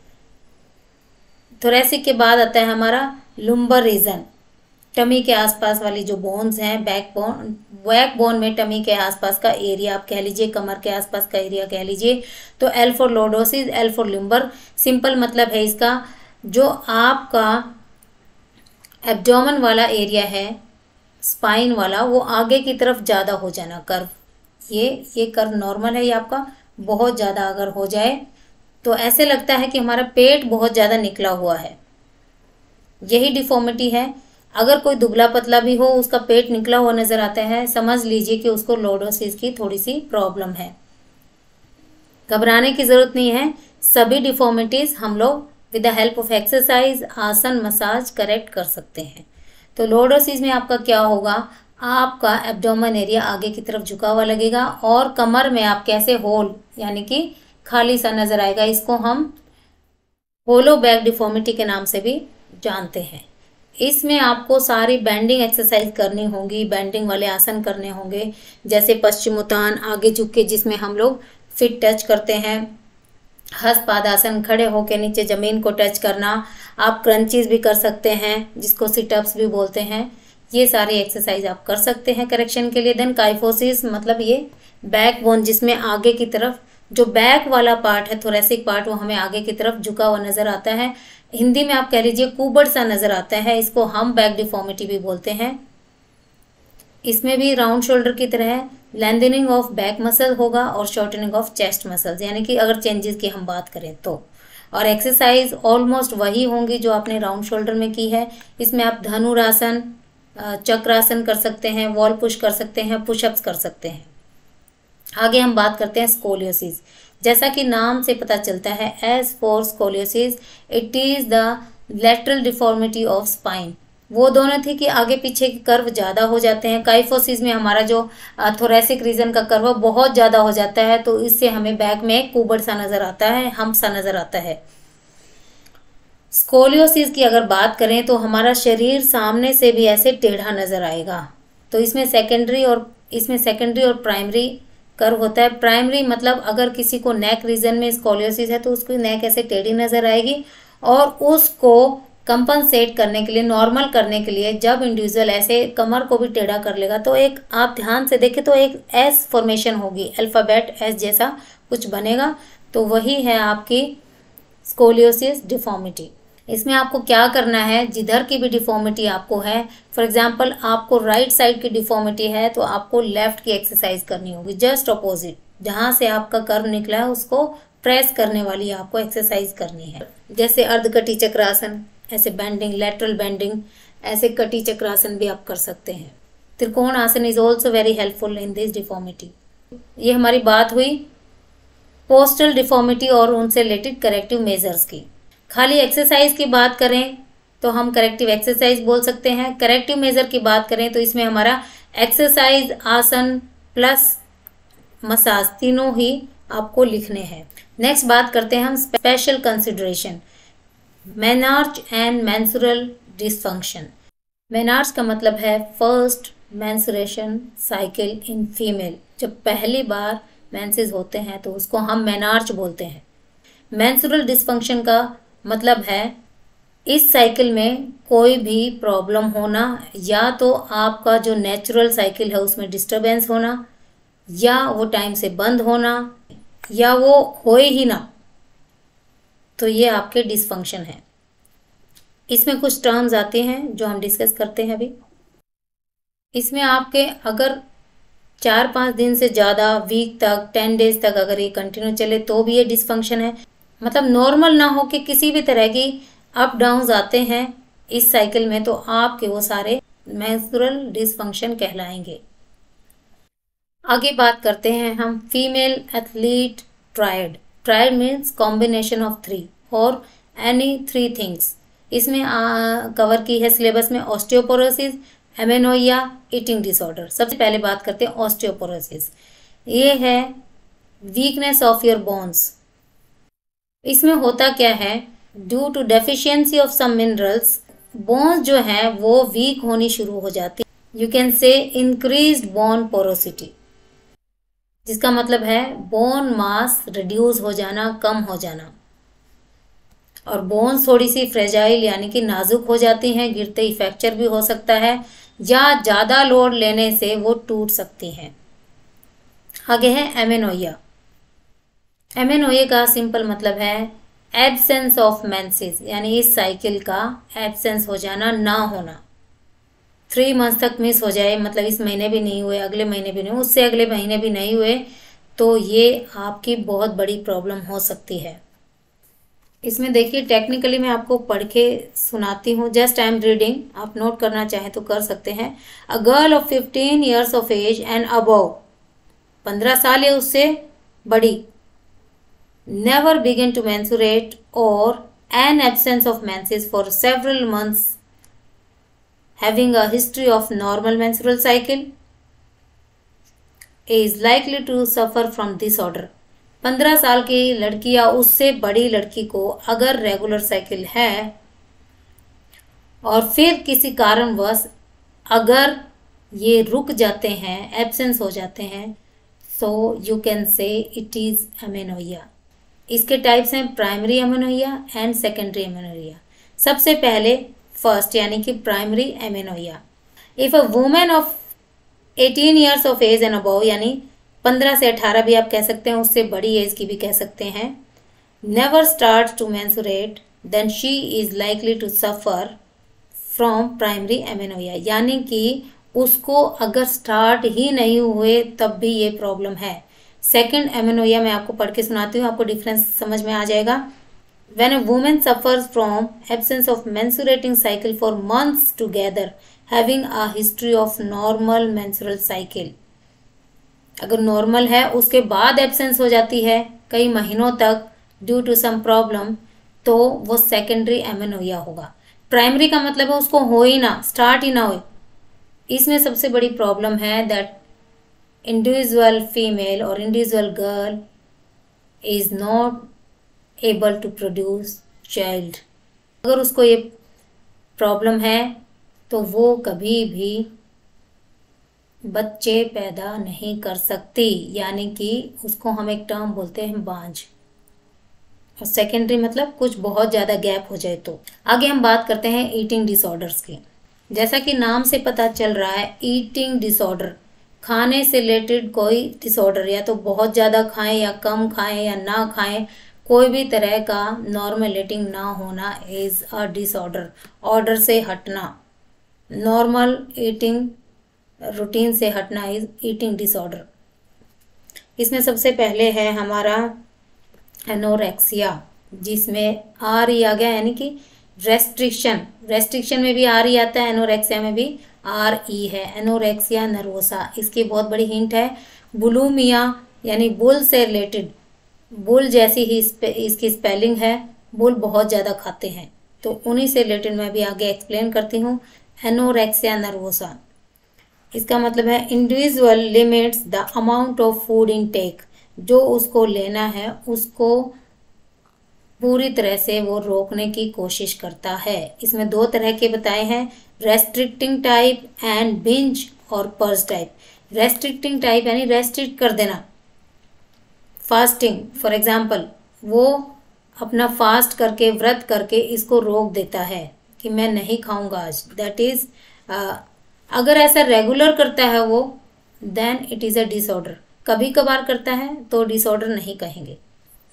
थोरेसिक के बाद आता है हमारा लुम्बर रीजन, टमी के आसपास वाली जो बोन्स हैं, बैक बोन में टमी के आसपास का एरिया आप कह लीजिए, कमर के आसपास का एरिया कह लीजिए। तो L for lordosis, L for lumbar. Simple मतलब है इसका, जो आपका एब्डोमेन वाला एरिया है, स्पाइन वाला, वो आगे की तरफ ज़्यादा हो जाना कर्व। ये कर्व नॉर्मल है, ये आपका बहुत ज़्यादा अगर हो जाए तो ऐसे लगता है कि हमारा पेट बहुत ज़्यादा निकला हुआ है, यही डिफॉर्मिटी है। अगर कोई दुबला पतला भी हो, उसका पेट निकला हुआ नज़र आता है, समझ लीजिए कि उसको लॉर्डोसिस की थोड़ी सी प्रॉब्लम है। घबराने की ज़रूरत नहीं है, सभी डिफॉर्मिटीज़ हम लोग with the help of exercise, आसन, मसाज करेक्ट कर सकते हैं। तो लॉर्डोसिस में आपका क्या होगा, आपका एब्डोमेन एरिया आगे की तरफ झुका हुआ लगेगा और कमर में आप कैसे होल यानी कि खाली सा नजर आएगा। इसको हम होलो बैक डिफॉर्मिटी के नाम से भी जानते हैं। इसमें आपको सारी बैंडिंग एक्सरसाइज करनी होगी, बैंडिंग वाले आसन करने होंगे, जैसे पश्चिमोत्तान, आगे झुक के जिसमें हम लोग फिट टच करते हैं, हस्तपादासन, खड़े होकर नीचे ज़मीन को टच करना। आप क्रंचीज भी कर सकते हैं, जिसको सिटअप्स भी बोलते हैं। ये सारी एक्सरसाइज आप कर सकते हैं करेक्शन के लिए। देन काइफोसिस मतलब ये बैक बोन, जिसमें आगे की तरफ जो बैक वाला पार्ट है, थोरेसिक पार्ट, वो हमें आगे की तरफ झुका हुआ नजर आता है। हिंदी में आप कह लीजिए कुबड़ सा नजर आता है, इसको हम बैक डिफॉर्मिटी भी बोलते हैं। इसमें भी राउंड शोल्डर की तरह लेंथनिंग ऑफ बैक मसल होगा और शॉर्टनिंग ऑफ चेस्ट मसल्स, यानी कि अगर चेंजेस की हम बात करें तो। और एक्सरसाइज ऑलमोस्ट वही होंगी जो आपने राउंड शोल्डर में की है। इसमें आप धनुरासन, चक्रासन कर सकते हैं, वॉल पुश कर सकते हैं, पुशअप्स कर सकते हैं। आगे हम बात करते हैं स्कोलियोसिस। जैसा कि नाम से पता चलता है, S for scoliosis, it is the lateral deformity of spine. वो दोनों थी कि आगे पीछे के कर्व ज़्यादा हो जाते हैं। काइफोसिस में हमारा जो थोरेसिक रीजन का कर्व बहुत ज़्यादा हो जाता है, तो इससे हमें बैक में एक कुबड़ सा नज़र आता है, हम्प सा नज़र आता है। स्कोलियोसिस की अगर बात करें तो हमारा शरीर सामने से भी ऐसे टेढ़ा नज़र आएगा। तो इसमें सेकेंडरी और प्राइमरी कर्व होता है। प्राइमरी मतलब अगर किसी को नेक रीजन में स्कोलियोसिस है तो उसकी नेक ऐसे टेढ़ी नज़र आएगी, और उसको कंपनसेट करने के लिए, नॉर्मल करने के लिए, जब इंडिविजुअल ऐसे कमर को भी टेढ़ा कर लेगा तो एक, आप ध्यान से देखें तो एक एस फॉर्मेशन होगी, अल्फ़ाबेट एस जैसा कुछ बनेगा, तो वही है आपकी स्कोलियोसिस डिफॉर्मिटी। इसमें आपको क्या करना है, जिधर की भी डिफॉर्मिटी आपको है, फॉर एग्जांपल आपको राइट साइड की डिफॉर्मिटी है तो आपको लेफ्ट की एक्सरसाइज करनी होगी, जस्ट अपोजिट, जहाँ से आपका कर्व निकला है उसको प्रेस करने वाली आपको एक्सरसाइज करनी है। जैसे अर्धकटी चक्रासन, ऐसे बेंडिंग, लेटरल बेंडिंग, ऐसे कटी चक्रासन भी आप कर सकते हैं। त्रिकोण आसन is also very helpful in this deformity. ये हमारी बात हुई पोस्टल डिफॉर्मिटी और उनसे रिलेटेड करेक्टिव मेजर्स की। खाली एक्सरसाइज की बात करें तो हम करेक्टिव एक्सरसाइज बोल सकते हैं। करेक्टिव मेजर की बात करें तो इसमें हमारा एक्सरसाइज, आसन प्लस मसाज तीनों ही आपको लिखने हैं। नेक्स्ट बात करते हैं हम special consideration, menarche and menstrual dysfunction. Menarche का मतलब है first menstruation cycle in female. जब पहली बार मेंसेस होते हैं तो उसको हम मेनार्च बोलते हैं। मेंस्ट्रुअल डिसफंक्शन का मतलब है इस साइकिल में कोई भी प्रॉब्लम होना, या तो आपका जो नेचुरल साइकिल है उसमें डिस्टरबेंस होना, या वो टाइम से बंद होना, या वो होए ही ना, तो ये आपके डिसफंक्शन है। इसमें कुछ टर्म्स आते हैं जो हम डिस्कस करते हैं अभी। इसमें आपके अगर 4-5 दिन से ज़्यादा, वीक तक, 10 डेज तक अगर ये कंटिन्यू चले तो भी ये डिसफंक्शन है। मतलब नॉर्मल ना हो कि किसी भी तरह की अप डाउन्स आते हैं इस साइकिल में, तो आपके वो सारे मेंस्ट्रुअल डिसफंक्शन कहलाएंगे। आगे बात करते हैं हम female athlete triad. Triad means combination of 3 और एनी 3 थिंग्स। इसमें कवर की है सिलेबस में ऑस्टियोपोरोसिस, एमेनोइया, ईटिंग डिसऑर्डर। सबसे पहले बात करते हैं ऑस्टियोपोरोसिस। ये है वीकनेस ऑफ योर बोन्स। इसमें होता क्या है, due to deficiency of some minerals bones जो है वो वीक होनी शुरू हो जाती है। You can say increased bone porosity, जिसका मतलब है बोन मास रिड्यूस हो जाना, कम हो जाना। और बोन्स थोड़ी सी फ्रेजाइल यानी कि नाजुक हो जाती हैं, गिरते ही फ्रैक्चर भी हो सकता है, या ज़्यादा लोड लेने से वो टूट सकती हैं। आगे है एमेनोइया। एमेनोइया का सिंपल मतलब है एब्सेंस ऑफ मेंसेस, यानी इस साइकिल का एब्सेंस हो जाना, ना होना। 3 मंथ्स तक मिस हो जाए, मतलब इस महीने भी नहीं हुए, अगले महीने भी नहीं, उससे अगले महीने भी नहीं हुए, तो ये आपकी बहुत बड़ी प्रॉब्लम हो सकती है। इसमें देखिए टेक्निकली मैं आपको पढ़ के सुनाती हूँ, जस्ट आई एम रीडिंग, आप नोट करना चाहें तो कर सकते हैं। A girl of 15 years of age and above, 15 साल या उससे बड़ी, never begin to menstruate or an absence of menses for several months, having a history of normal menstrual cycle, is likely to suffer from disorder। 15 साल की लड़की या उससे बड़ी लड़की को अगर रेगुलर साइकिल है और फिर किसी कारणवश अगर ये रुक जाते हैं, एब्सेंस हो जाते हैं, so you can say it is amenorrhea। इसके टाइप्स हैं primary amenorrhoea and secondary amenorrhoea. सबसे पहले फर्स्ट यानी कि primary amenorrhoea. If a women of 18 years of age and above, यानी 15 से 18 भी आप कह सकते हैं, उससे बड़ी एज की भी कह सकते हैं, never start to menstruate then she is likely to suffer from primary amenorrhoea. यानी कि उसको अगर स्टार्ट ही नहीं हुए तब भी ये प्रॉब्लम है। सेकेंड एमेनोइया मैं आपको पढ़ के सुनाती हूँ, आपको डिफरेंस समझ में आ जाएगा। When a woman suffers from absence of menstruating cycle for months together, having a history of normal menstrual cycle, अगर नॉर्मल है उसके बाद एब्सेंस हो जाती है कई महीनों तक ड्यू टू सम प्रॉब्लम, तो वो सेकेंडरी एमेनोइया होगा। प्राइमरी का मतलब है उसको हो ही ना, स्टार्ट ही ना हो। इसमें सबसे बड़ी प्रॉब्लम है that individual female or individual girl is not able to produce child। अगर उसको ये प्रॉब्लम है तो वो कभी भी बच्चे पैदा नहीं कर सकती, यानी कि उसको हम एक टर्म बोलते हैं बांझ। और सेकेंडरी मतलब कुछ बहुत ज़्यादा गैप हो जाए तो। आगे हम बात करते हैं ईटिंग डिसऑर्डर्स की। जैसा कि नाम से पता चल रहा है, ईटिंग डिसऑर्डर, खाने से रिलेटेड कोई डिसऑर्डर, या तो बहुत ज़्यादा खाएं या कम खाएं या ना खाएं, कोई भी तरह का नॉर्मल ईटिंग ना होना इज अ डिसऑर्डर। ऑर्डर से हटना, नॉर्मल ईटिंग रूटीन से हटना इज ईटिंग डिसऑर्डर। इसमें सबसे पहले है हमारा एनोरेक्सिया, जिसमें आर ही आ गया, यानी कि रेस्ट्रिक्शन। रेस्ट्रिक्शन में भी आर ही आता है, एनोरेक्सिया में भी आर ई है, एनोरेक्सिया नर्वोसा। इसकी बहुत बड़ी हिंट है बुलिमिया, यानी बुल से रिलेटेड, बुल जैसी ही इसकी स्पेलिंग है, बुल बहुत ज़्यादा खाते हैं, तो उन्हीं से रिलेटेड मैं भी आगे एक्सप्लेन करती हूँ। एनोरेक्सिया नर्वोसा इसका मतलब है individual limits the amount of food intake, जो उसको लेना है उसको पूरी तरह से वो रोकने की कोशिश करता है। इसमें दो तरह के बताए हैं, रेस्ट्रिक्टिंग टाइप एंड बिंज और पर्स टाइप। रेस्ट्रिक्टिंग टाइप यानी रेस्ट्रिक्ट कर देना, फास्टिंग फॉर एग्जाम्पल, वो अपना फास्ट करके व्रत करके इसको रोक देता है कि मैं नहीं खाऊंगा आज, दैट इज अगर ऐसा रेगुलर करता है वो, then it is a disorder. कभी कभार करता है तो डिसऑर्डर नहीं कहेंगे।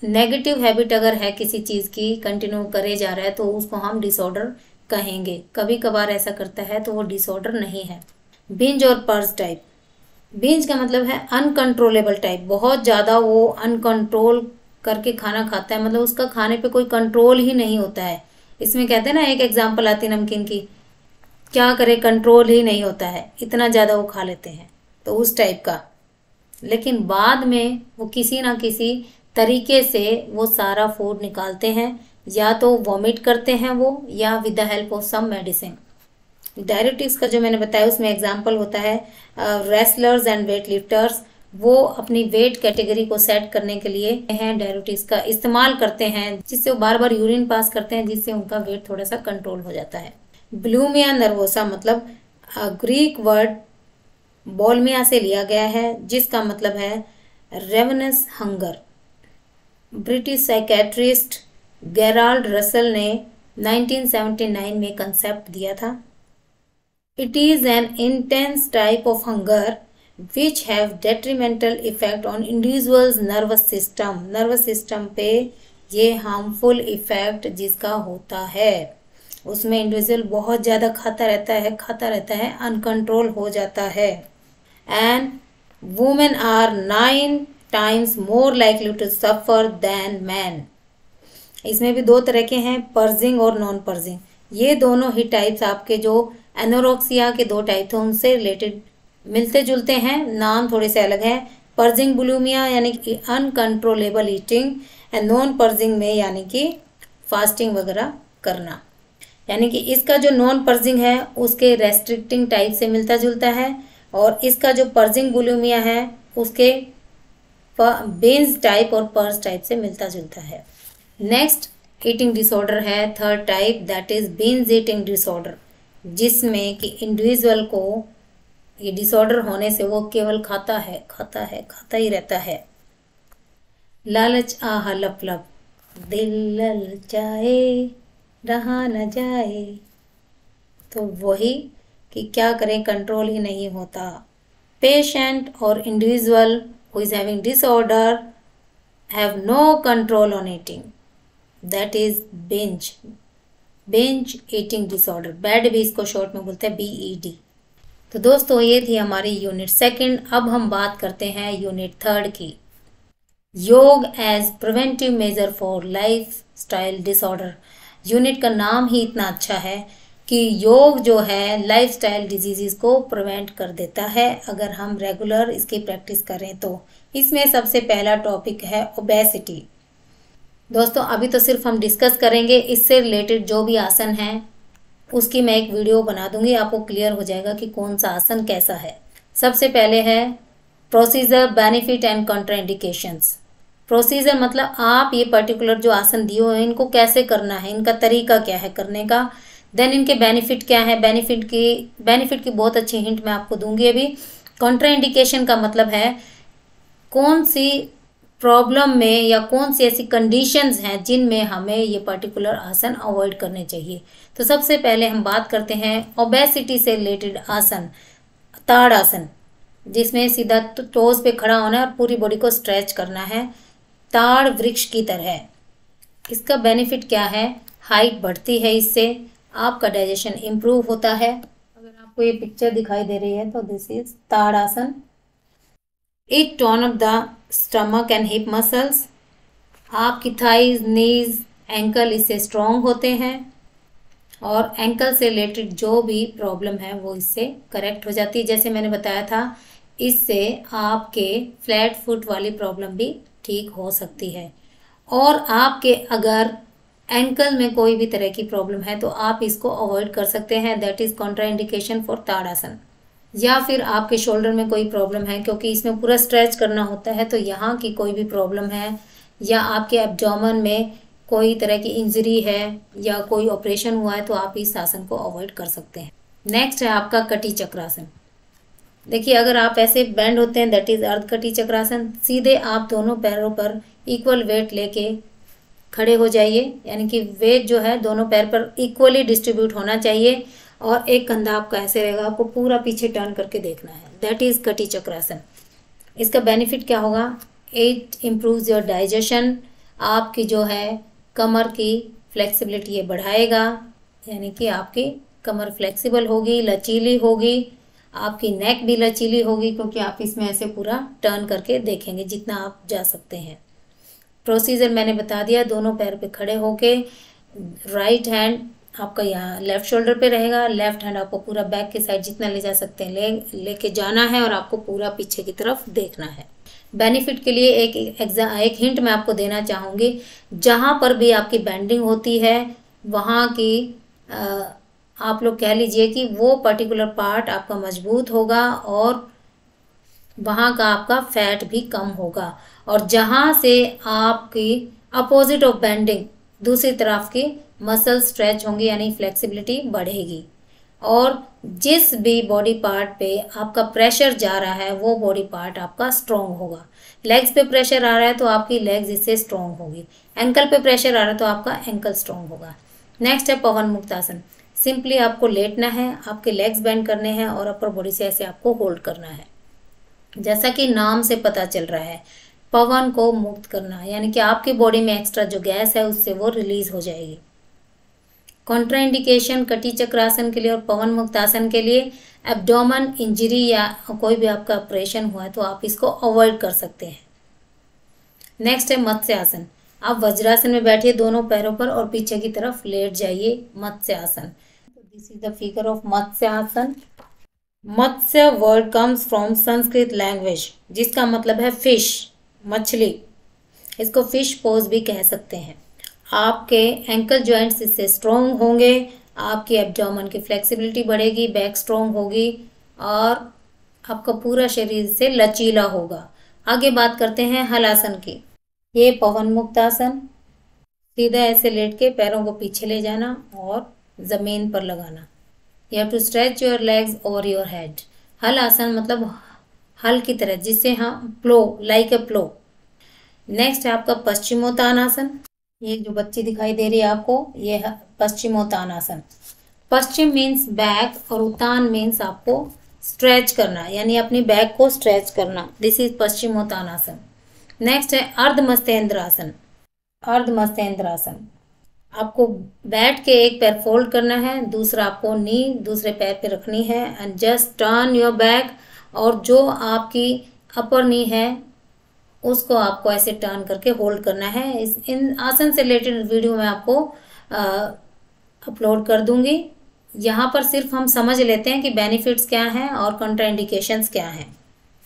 नेगेटिव हैबिट अगर है किसी चीज़ की, कंटिन्यू करे जा रहा है, तो उसको हम डिसऑर्डर कहेंगे। कभी कभार ऐसा करता है तो वो डिसऑर्डर नहीं है। बिंज और पर्स टाइप। बिंज का मतलब है अनकंट्रोलेबल टाइप, बहुत ज़्यादा वो अनकंट्रोल करके खाना खाता है, मतलब उसका खाने पे कोई कंट्रोल ही नहीं होता है। इसमें कहते हैं ना, एक एग्जांपल आती है नमकीन की, क्या करे कंट्रोल ही नहीं होता है, इतना ज़्यादा वो खा लेते हैं, तो उस टाइप का। लेकिन बाद में वो किसी ना किसी तरीके से वो सारा फूड निकालते हैं, या तो वॉमिट करते हैं वो, या with the help of some medicine. Diabetes का जो मैंने बताया उसमें एग्जांपल होता है रेसलर्स एंड वेट लिफ्टर्स। वो अपनी वेट कैटेगरी को सेट करने के लिए हैं डायबिटीज़ का इस्तेमाल करते हैं, जिससे वो बार बार यूरिन पास करते हैं, जिससे उनका वेट थोड़ा सा कंट्रोल हो जाता है। बुलिमिया नर्वोसा मतलब ग्रीक वर्ड बोलमिया से लिया गया है, जिसका मतलब है रेवनस hunger. British psychiatrist Gerald Russell ने 1979 में कंसेप्ट दिया था। It is an intense type of hunger which have detrimental effect on individual's nervous system। Nervous system पे ये हार्मफुल इफेक्ट जिसका होता है, उसमें इंडिविजुअल बहुत ज़्यादा खाता रहता है, अनकंट्रोल हो जाता है। And women are 9 times more likely to suffer than men। इसमें भी दो तरह के हैं, पर्जिंग और नॉन पर्जिंग। ये दोनों ही टाइप्स आपके जो एनोरेक्सिया के दो टाइप थे उनसे रिलेटेड मिलते जुलते हैं, नाम थोड़े से अलग है। पर्जिंग बुलिमिया यानी कि uncontrollable eating, and non purging में यानी कि फास्टिंग वगैरह करना। यानी कि इसका जो नॉन पर्जिंग है उसके रेस्ट्रिक्टिंग टाइप से मिलता जुलता है, और इसका जो पर्जिंग बुलिमिया है उसके बिंज टाइप और पर्स टाइप से मिलता जुलता है। नेक्स्ट ईटिंग डिसऑर्डर है third type, that is binge eating disorder, जिसमें कि इंडिविजुअल को ये डिसऑर्डर होने से वो केवल खाता ही रहता है। लालच आहा लप लप, दिल ललचाए रहा न जाए, तो वही कि क्या करें, कंट्रोल ही नहीं होता। पेशेंट और individual who is having disorder have no control on eating, that is binge eating disorder. BED भी इसको शॉर्ट में बोलते हैं BED। तो दोस्तों ये थी हमारी यूनिट सेकंड। अब हम बात करते हैं यूनिट थर्ड की, yoga as preventive measure for lifestyle disorder. Unit का नाम ही इतना अच्छा है कि योग जो है लाइफ स्टाइल डिजीज़ को प्रिवेंट कर देता है अगर हम रेगुलर इसकी प्रैक्टिस करें तो। इसमें सबसे पहला टॉपिक है ओबेसिटी। दोस्तों अभी तो सिर्फ हम डिस्कस करेंगे, इससे रिलेटेड जो भी आसन हैं उसकी मैं एक वीडियो बना दूंगी, आपको क्लियर हो जाएगा कि कौन सा आसन कैसा है। सबसे पहले है procedure, benefit and contraindications. Procedure मतलब आप ये पर्टिकुलर जो आसन दिए हुए हैं इनको कैसे करना है, इनका तरीका क्या है करने का। देन इनके बेनिफिट क्या है, बेनिफिट की बहुत अच्छी हिंट मैं आपको दूंगी अभी। कॉन्ट्राइंडिकेशन का मतलब है कौन सी प्रॉब्लम में या कौन सी ऐसी कंडीशंस हैं जिनमें हमें ये पर्टिकुलर आसन अवॉइड करने चाहिए। तो सबसे पहले हम बात करते हैं ओबेसिटी से रिलेटेड आसन, ताड़ आसन, जिसमें सीधा टोज पे खड़ा होना है और पूरी बॉडी को स्ट्रेच करना है ताड़ वृक्ष की तरह। इसका बेनिफिट क्या है, हाइट बढ़ती है, इससे आपका डाइजेशन इम्प्रूव होता है। अगर आपको ये पिक्चर दिखाई दे रही है तो दिस इज ताड़ आसन। It turn up the stomach and hip muscles. आपकी थाइज, नीज, एंकल इससे स्ट्रॉन्ग होते हैं और एंकल से रिलेटेड जो भी प्रॉब्लम है वो इससे करेक्ट हो जाती है। जैसे मैंने बताया था, इससे आपके फ्लैट फुट वाली प्रॉब्लम भी ठीक हो सकती है। और आपके अगर एंकल में कोई भी तरह की प्रॉब्लम है तो आप इसको अवॉइड कर सकते हैं, दैट इज कॉन्ट्राइंडिकेशन फॉर ताड़ आसन। या फिर आपके शोल्डर में कोई प्रॉब्लम है, क्योंकि इसमें पूरा स्ट्रेच करना होता है, तो यहाँ की कोई भी प्रॉब्लम है या आपके एब्डोमेन में कोई तरह की इंजरी है या कोई ऑपरेशन हुआ है, तो आप इस आसन को अवॉइड कर सकते हैं। नेक्स्ट है आपका कटी चक्रासन। देखिए, अगर आप ऐसे बेंड होते हैं, दैट इज अर्ध कटी चक्रासन। सीधे आप दोनों पैरों पर इक्वल वेट लेके खड़े हो जाइए, यानी कि वेट जो है दोनों पैर पर इक्वली डिस्ट्रीब्यूट होना चाहिए और एक कंधा आपका ऐसे रहेगा, आपको पूरा पीछे टर्न करके देखना है, दैट इज कटी चक्रासन। इसका बेनिफिट क्या होगा? इट इम्प्रूव्स योर डाइजेशन, आपकी जो है कमर की फ्लेक्सिबिलिटी ये बढ़ाएगा, यानी कि आपकी कमर फ्लेक्सिबल होगी, लचीली होगी, आपकी नेक भी लचीली होगी, क्योंकि आप इसमें ऐसे पूरा टर्न करके देखेंगे जितना आप जा सकते हैं। प्रोसीजर मैंने बता दिया, दोनों पैर पे खड़े होके राइट हैंड आपका यहाँ लेफ्ट शोल्डर पे रहेगा, लेफ्ट हैंड आपको पूरा बैक के साइड जितना ले जा सकते हैं लेके जाना है और आपको पूरा पीछे की तरफ देखना है। बेनिफिट के लिए एक हिंट मैं आपको देना चाहूँगी, जहाँ पर भी आपकी बेंडिंग होती है वहाँ की आप लोग कह लीजिए कि वो पर्टिकुलर पार्ट आपका मजबूत होगा और वहाँ का आपका फैट भी कम होगा, और जहाँ से आपकी अपोजिट ऑफ बेंडिंग दूसरी तरफ की मसल स्ट्रेच होंगी, यानी फ्लेक्सिबिलिटी बढ़ेगी, और जिस भी बॉडी पार्ट पे आपका प्रेशर जा रहा है वो बॉडी पार्ट आपका स्ट्रॉन्ग होगा। लेग्स पे प्रेशर आ रहा है तो आपकी लेग्स इससे स्ट्रॉन्ग होगी, एंकल पे प्रेशर आ रहा है तो आपका एंकल स्ट्रॉन्ग होगा। नेक्स्ट है पवन मुक्त आसन। सिंपली आपको लेटना है, आपके लेग्स बेंड करने हैं और अपर बॉडी से ऐसे आपको होल्ड करना है। जैसा कि नाम से पता चल रहा है, पवन को मुक्त करना, यानी कि आपकी बॉडी में एक्स्ट्रा जो गैस है उससे वो रिलीज हो जाएगी। कॉन्ट्राइंडिकेशन कटी चक्रासन के लिए और पवन मुक्त आसन के लिए, एब्डोमेन इंजरी या कोई भी आपका ऑपरेशन हुआ है तो आप इसको अवॉइड कर सकते हैं। नेक्स्ट है मत्स्य आसन। आप वज्रासन में बैठिए दोनों पैरों पर और पीछे की तरफ लेट जाइए, matsya asana. This is the figure of matsya asana. Matsya word comes from Sanskrit language, जिसका मतलब है फिश, मछली। इसको फिश पोज भी कह सकते हैं। आपके एंकल जॉइंट्स इससे स्ट्रॉन्ग होंगे, आपकी एब्डोमेन की फ्लेक्सिबिलिटी बढ़ेगी, बैक स्ट्रॉन्ग होगी और आपका पूरा शरीर से लचीला होगा। आगे बात करते हैं हलासन की। ये पवन मुक्त आसन। सीधा ऐसे लेट के पैरों को पीछे ले जाना और जमीन पर लगाना। You have to stretch your legs over your head. Halasana मतलब हल की तरह, जिससे हम प्लो, लाइक ए प्लो। नेक्स्ट है आपका पश्चिमोत्तानासन। ये जो बच्ची दिखाई दे रही है आपको, ये है पश्चिमोत्तानासन। पश्चिम मीन्स बैक और उत्तान मीन्स आपको स्ट्रेच करना, यानी अपनी बैक को स्ट्रेच करना। This is Paschimottanasana. नेक्स्ट है अर्धमस्तेंद्रासन। अर्धमस्तेंद्रासन, आपको बैठ के एक पैर फोल्ड करना है, दूसरा आपको नी दूसरे पैर पे रखनी है and just turn your back, और जो आपकी अपर नी है उसको आपको ऐसे टर्न करके होल्ड करना है। इन आसन से रिलेटेड वीडियो मैं आपको अपलोड कर दूंगी। यहाँ पर सिर्फ हम समझ लेते हैं कि बेनिफिट्स क्या हैं और कंट्राइंडिकेशंस क्या हैं।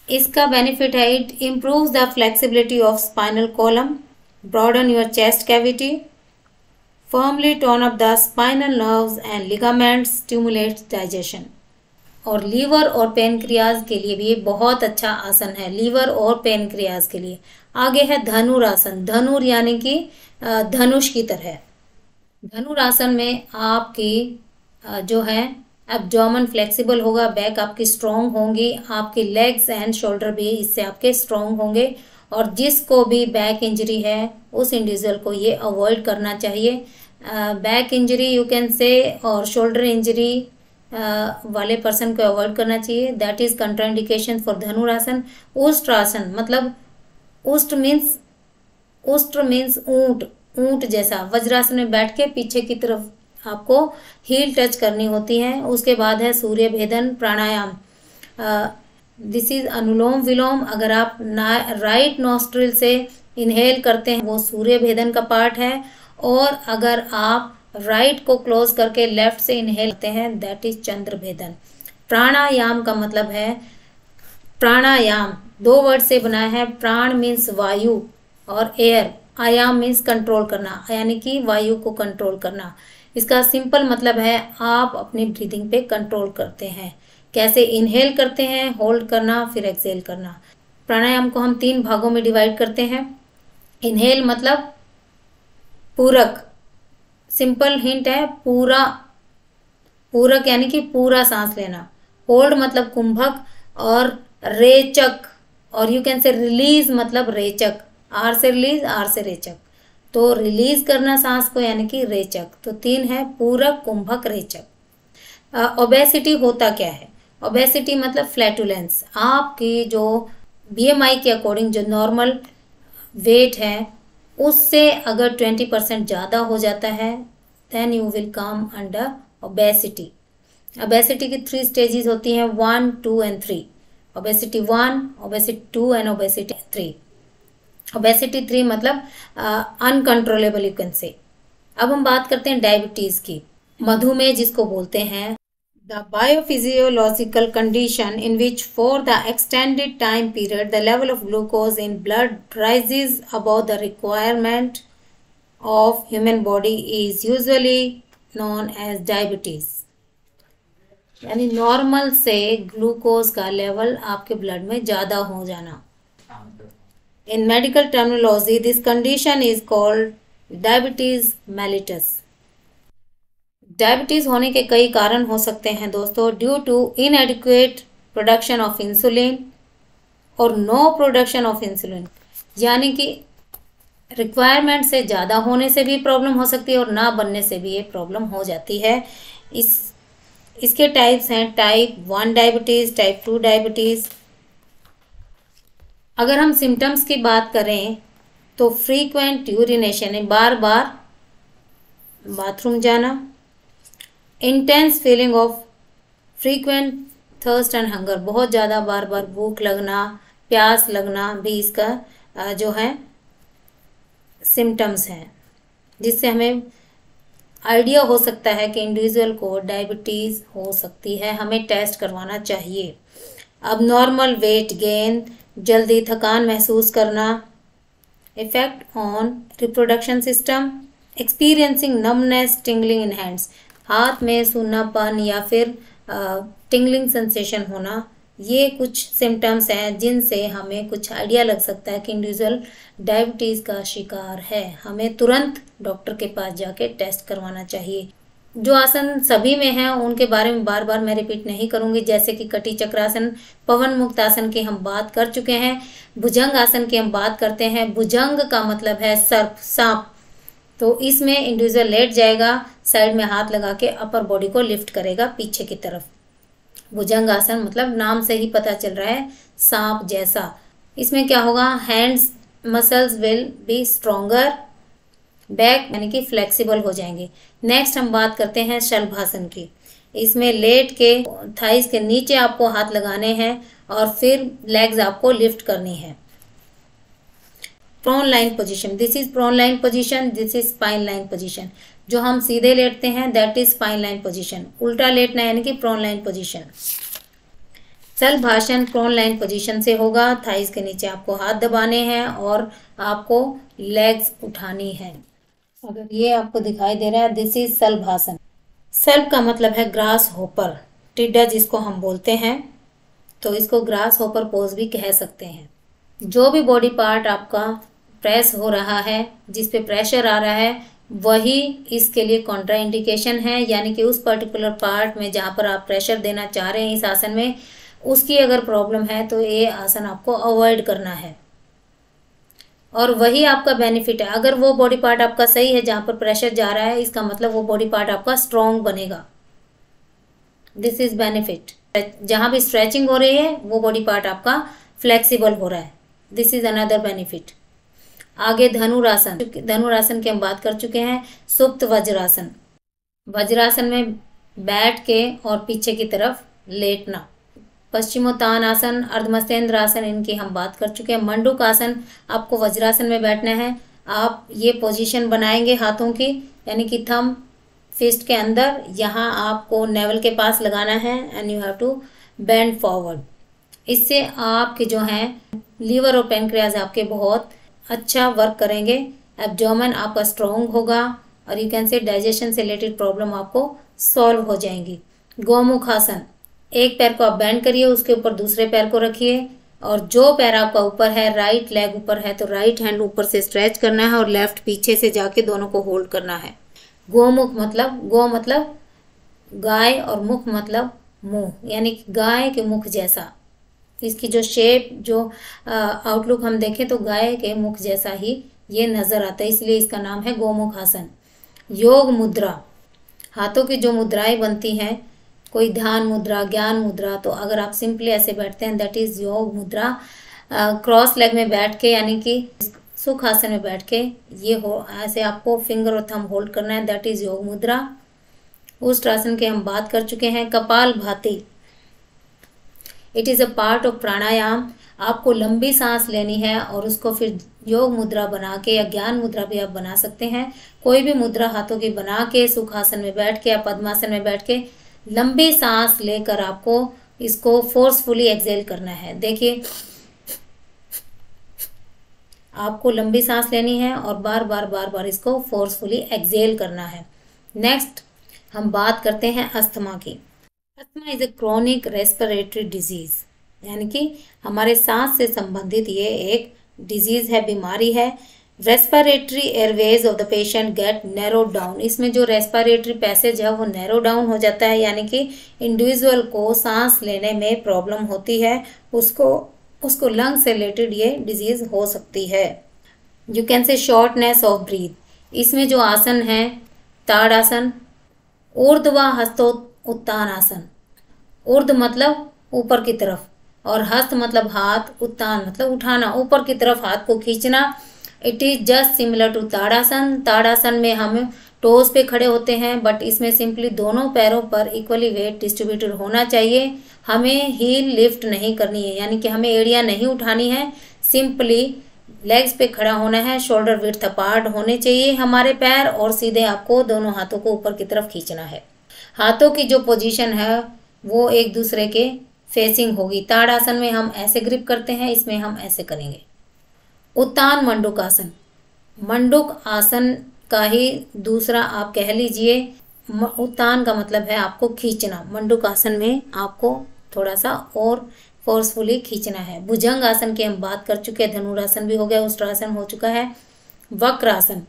इसका बेनिफिट है, it improves the flexibility of spinal column, broaden your chest cavity, firmly tone up the spinal nerves and ligaments, stimulates digestion. और लीवर और पेनक्रियाज के लिए भी ये बहुत अच्छा आसन है, लीवर और पेनक्रियाज के लिए। आगे है धनुरासन। धनुर यानी कि धनुष की तरह। धनुरासन में आपकी जो है एब्डोमेन फ्लेक्सिबल होगा, बैक आपकी स्ट्रॉन्ग होंगी, आपकी लेग्स एंड शोल्डर भी इससे आपके स्ट्रॉन्ग होंगे, और जिसको भी बैक इंजरी है उस इंडिविजुअल को ये अवॉइड करना चाहिए। बैक इंजरी यू कैन से और शोल्डर इंजरी वाले पर्सन को अवॉइड करना चाहिए। दैट इज कंट्राइंडिकेशन फॉर धनुरासन। उष्ट्रासन मतलब उष्ट्र मीन्स ऊंट, ऊंट जैसा। वज्रासन में बैठ के पीछे की तरफ आपको हील टच करनी होती है। उसके बाद है सूर्य भेदन प्राणायाम। दिस इज अनुलोम विलोम। अगर आप राइट नॉस्ट्रिल से इनहेल करते हैं वो सूर्य भेदन का पार्ट है, और अगर आप राइट को क्लोज करके लेफ्ट से इनहेल करते हैं दैट इज चंद्र भेदन। प्राणायाम का मतलब है, प्राणायाम 2 वर्ड से बना है। प्राण मीन्स वायु और एयर, आयाम मीन्स कंट्रोल करना, यानी कि वायु को कंट्रोल करना। इसका सिंपल मतलब है आप अपनी ब्रीदिंग पे कंट्रोल करते हैं। कैसे इनहेल करते हैं, होल्ड करना, फिर एक्सेल करना। प्राणायाम को हम 3 भागों में डिवाइड करते हैं। इनहेल मतलब पूरक, सिंपल हिंट है, पूरक यानी कि पूरा सांस लेना। होल्ड मतलब कुंभक, और रेचक, और यू कैन से रिलीज मतलब रेचक, आर से रिलीज, आर से रेचक। तो रिलीज करना सांस को यानी कि रेचक। तो 3 है, पूरक, कुंभक, रेचक। ओबेसिटी होता क्या है? ओबेसिटी मतलब फ्लैटुलेंस, आपकी जो BMI के अकॉर्डिंग जो नॉर्मल वेट है उससे अगर 20% ज़्यादा हो जाता है then you will come under obesity. Obesity की 3 स्टेजेस होती हैं, 1, 2 and 3। Obesity 1, obesity 2 and obesity 3। Obesity 3 मतलब अनकंट्रोलेबल यू कैन से। अब हम बात करते हैं डायबिटीज़ की, मधुमेह जिसको बोलते हैं। The biophysiological condition in which for the extended time period the level of glucose in blood rises above the requirement of human body is usually known as diabetes। यानी नॉर्मल से ग्लूकोज का लेवल आपके ब्लड में ज़्यादा हो जाना। In medical terminology this condition is called diabetes mellitus। Diabetes होने के कई कारण हो सकते हैं दोस्तों, due to inadequate production of insulin और नो प्रोडक्शन ऑफ इंसुलिन, यानी कि रिक्वायरमेंट से ज़्यादा होने से भी प्रॉब्लम हो सकती है और ना बनने से भी ये प्रॉब्लम हो जाती है। इसके टाइप्स हैं, टाइप 1 डायबिटीज़, टाइप 2 डायबिटीज़। अगर हम सिम्टम्स की बात करें तो फ्रीक्वेंट यूरिनेशन, बार बार बाथरूम जाना, intense feeling of frequent thirst and hunger, बहुत ज़्यादा बार बार भूख लगना, प्यास लगना भी इसका जो है सिम्टम्स हैं, जिससे हमें आइडिया हो सकता है कि इंडिविजुअल को डायबिटीज़ हो सकती है, हमें टेस्ट करवाना चाहिए। अब नॉर्मल वेट गेन, जल्दी थकान महसूस करना, effect on reproduction system, experiencing numbness, tingling in hands, हाथ में सूनापन या फिर टिंगलिंग सेंसेशन होना, ये कुछ सिम्टम्स हैं जिनसे हमें कुछ आइडिया लग सकता है कि इंडिविजुअल डायबिटीज़ का शिकार है। हमें तुरंत डॉक्टर के पास जाके टेस्ट करवाना चाहिए। जो आसन सभी में हैं उनके बारे में बार बार मैं रिपीट नहीं करूंगी, जैसे कि कटी चक्रासन, पवन मुक्त आसन की हम बात कर चुके हैं। भुजंग आसन की हम बात करते हैं। भुजंग का मतलब है सर्प, सांप। तो इसमें इंडिविजुअल लेट जाएगा, साइड में हाथ लगा के अपर बॉडी को लिफ्ट करेगा पीछे की तरफ। भुजंग आसन मतलब नाम से ही पता चल रहा है सांप जैसा। इसमें क्या होगा, hands muscles will be stronger, back यानी कि फ्लेक्सिबल हो जाएंगे। नेक्स्ट हम बात करते हैं शलभासन की। इसमें लेट के थाइस के नीचे आपको हाथ लगाने हैं और फिर लेग्स आपको लिफ्ट करनी है। Prone line position, this is prone line position, this is spine line position. जो हम सीधे लेटते हैं that is spine line position, उल्टा लेटना यानी कि prone line position. Shalabhasana prone line position से होगा, थाइस के नीचे आपको हाथ दबाने हैं और आपको लेग्स उठानी है। अगर ये आपको दिखाई दे रहा है, दिस इज शलभासन। शल्भ का मतलब है ग्रास होपर, टिड्डा जिसको हम बोलते हैं, तो इसको ग्रास होपर पोज भी कह सकते हैं। जो भी बॉडी पार्ट आपका प्रेस हो रहा है, जिस पे प्रेशर आ रहा है, वही इसके लिए कॉन्ट्रा इंडिकेशन है, यानी कि उस पर्टिकुलर पार्ट में जहाँ पर आप प्रेशर देना चाह रहे हैं इस आसन में, उसकी अगर प्रॉब्लम है तो ये आसन आपको अवॉइड करना है। और वही आपका बेनिफिट है। अगर वो बॉडी पार्ट आपका सही है जहाँ पर प्रेशर जा रहा है, इसका मतलब वो बॉडी पार्ट आपका स्ट्रॉन्ग बनेगा। This is benefit. जहाँ भी स्ट्रेचिंग हो रही है वो बॉडी पार्ट आपका फ्लेक्सिबल हो रहा है, दिस इज अनदर बेनिफिट। आगे धनुरासन, धनुरासन की हम बात कर चुके हैं। सुप्त वज्रासन, वज्रासन में बैठ के और पीछे की तरफ लेटना। पश्चिमोत्तानासन, अर्धमस्तेंद्र आसन, इनकी हम बात कर चुके हैं। मंडूक आसन, आपको वज्रासन में बैठना है। आप ये पोजीशन बनाएंगे हाथों की, यानी कि थंब फिस्ट के अंदर, यहाँ आपको नेवल के पास लगाना है and you have to bend forward. इससे आपके जो हैं लीवर और पेनक्रियाज आपके बहुत अच्छा वर्क करेंगे। एब्डोमेन आपका स्ट्रॉन्ग होगा और यू कैन से डाइजेशन से रिलेटेड प्रॉब्लम आपको सॉल्व हो जाएंगी। गौमुख आसन, एक पैर को आप बेंड करिए, उसके ऊपर दूसरे पैर को रखिए और जो पैर आपका ऊपर है, राइट लेग ऊपर है तो राइट हैंड ऊपर से स्ट्रेच करना है और लेफ्ट पीछे से जाके दोनों को होल्ड करना है। गोमुख मतलब, गो मतलब गाय और मुख मतलब मुंह, यानी कि गाय के मुख जैसा। इसकी जो शेप, जो आउटलुक हम देखें तो गाय के मुख जैसा ही ये नजर आता है, इसलिए इसका नाम है गोमुख आसन। योग मुद्रा, हाथों की जो मुद्राएं बनती हैं, कोई ध्यान मुद्रा, ज्ञान मुद्रा, तो अगर आप सिंपली ऐसे बैठते हैं दैट इज योग मुद्रा। क्रॉस लेग में बैठ के, यानी कि सुख आसन में बैठ के ये हो ऐसे आपको फिंगर और थंब होल्ड करना है, दैट इज योग मुद्रा। उष्ट्रासन के हम बात कर चुके हैं। Kapal bhati, it is a part of pranayama. आपको लंबी सांस लेनी है और उसको फिर योग मुद्रा बना के या ज्ञान मुद्रा भी आप बना सकते हैं। कोई भी मुद्रा हाथों की बना के सुखासन में बैठ के या पद्मासन में बैठ के लंबी सांस लेकर आपको इसको फोर्सफुली एक्सेल करना है। देखिए, आपको लंबी सांस लेनी है और बार बार इसको फोर्सफुली एक्सेल करना है। नेक्स्ट हम बात करते हैं अस्थमा की। Asthma is a chronic respiratory disease, यानी कि हमारे सांस से संबंधित ये एक डिजीज है, बीमारी है। Respiratory airways of the patient get narrow down, इसमें जो रेस्पिरेटरी पैसेज है वो नैरो डाउन हो जाता है, यानी कि इंडिविजुअल को सांस लेने में प्रॉब्लम होती है, उसको लंग से रिलेटेड ये डिजीज हो सकती है। यू कैन से शॉर्टनेस ऑफ ब्रीथ, इसमें जो आसन है ताड़ासन, ऊर्ध्व हस्तोत्तान आसन। ऊर्ध मतलब ऊपर की तरफ और हस्त मतलब हाथ, उत्तान मतलब उठाना, ऊपर की तरफ हाथ को खींचना। It is just similar to tadasana. Tadasana में हम टोज पे खड़े होते हैं, बट इसमें सिंपली दोनों पैरों पर इक्वली वेट डिस्ट्रीब्यूटेड होना चाहिए। हमें हील लिफ्ट नहीं करनी है, यानी कि हमें एड़ियां नहीं उठानी है, सिंपली लेग्स पे खड़ा होना है। शोल्डर विड्थ अपार्ट होने चाहिए हमारे पैर और सीधे आपको दोनों हाथों को ऊपर की तरफ खींचना है। हाथों की जो पोजीशन है वो एक दूसरे के फेसिंग होगी। ताड़ासन में हम ऐसे ग्रिप करते हैं, इसमें हम ऐसे करेंगे। उत्तान मंडूक आसन, मंडूक आसन का ही दूसरा आप कह लीजिए। उत्तान का मतलब है आपको खींचना, मंडूक आसन में आपको थोड़ा सा और फोर्सफुली खींचना है। भुजंग आसन की हम बात कर चुके हैं, धनुरासन भी हो गया, उष्ट्रासन हो चुका है। वक्रासन,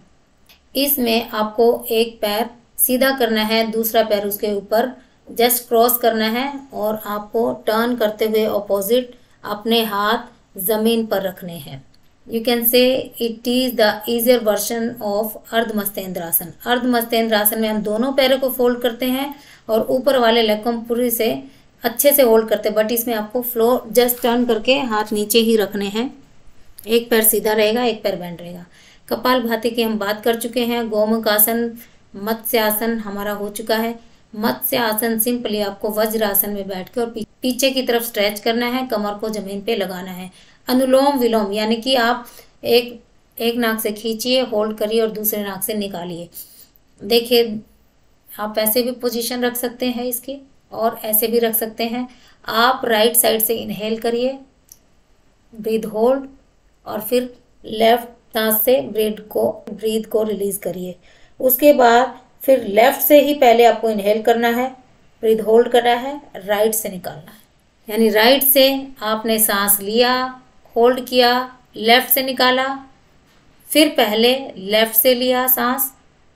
इसमें आपको एक पैर सीधा करना है, दूसरा पैर उसके ऊपर जस्ट क्रॉस करना है और आपको टर्न करते हुए ऑपोजिट अपने हाथ जमीन पर रखने हैं। You can say it is the easier version of ardhamatsyendrasana. Ardhamatsyendrasana में हम दोनों पैरों को फोल्ड करते हैं और ऊपर वाले लेग को पूरी से अच्छे से होल्ड करते हैं, बट इसमें आपको फ्लोर जस्ट टर्न करके हाथ नीचे ही रखने हैं। एक पैर सीधा रहेगा, एक पैर बेंड रहेगा। कपाल भाती की हम बात कर चुके हैं। गोमुख आसन, मत्स्य आसन हमारा हो चुका है। मत्स्य आसन सिंपली आपको वज्र आसन में बैठ के और पीछे की तरफ स्ट्रेच करना है, कमर को जमीन पे लगाना है। अनुलोम विलोम, यानी कि आप एक नाक से खींचिए, होल्ड करिए और दूसरे नाक से निकालिए। देखिए, आप ऐसे भी पोजीशन रख सकते हैं इसकी और ऐसे भी रख सकते हैं। आप राइट साइड से इनहेल करिए, ब्रीथ होल्ड, और फिर लेफ्ट सांस से ब्रीथ को रिलीज करिए। उसके बाद फिर लेफ्ट से ही पहले आपको इनहेल करना है, ब्रीथ होल्ड करना है, राइट से निकालना है। यानी राइट से आपने सांस लिया, होल्ड किया, लेफ्ट से निकाला, फिर पहले लेफ्ट से लिया सांस,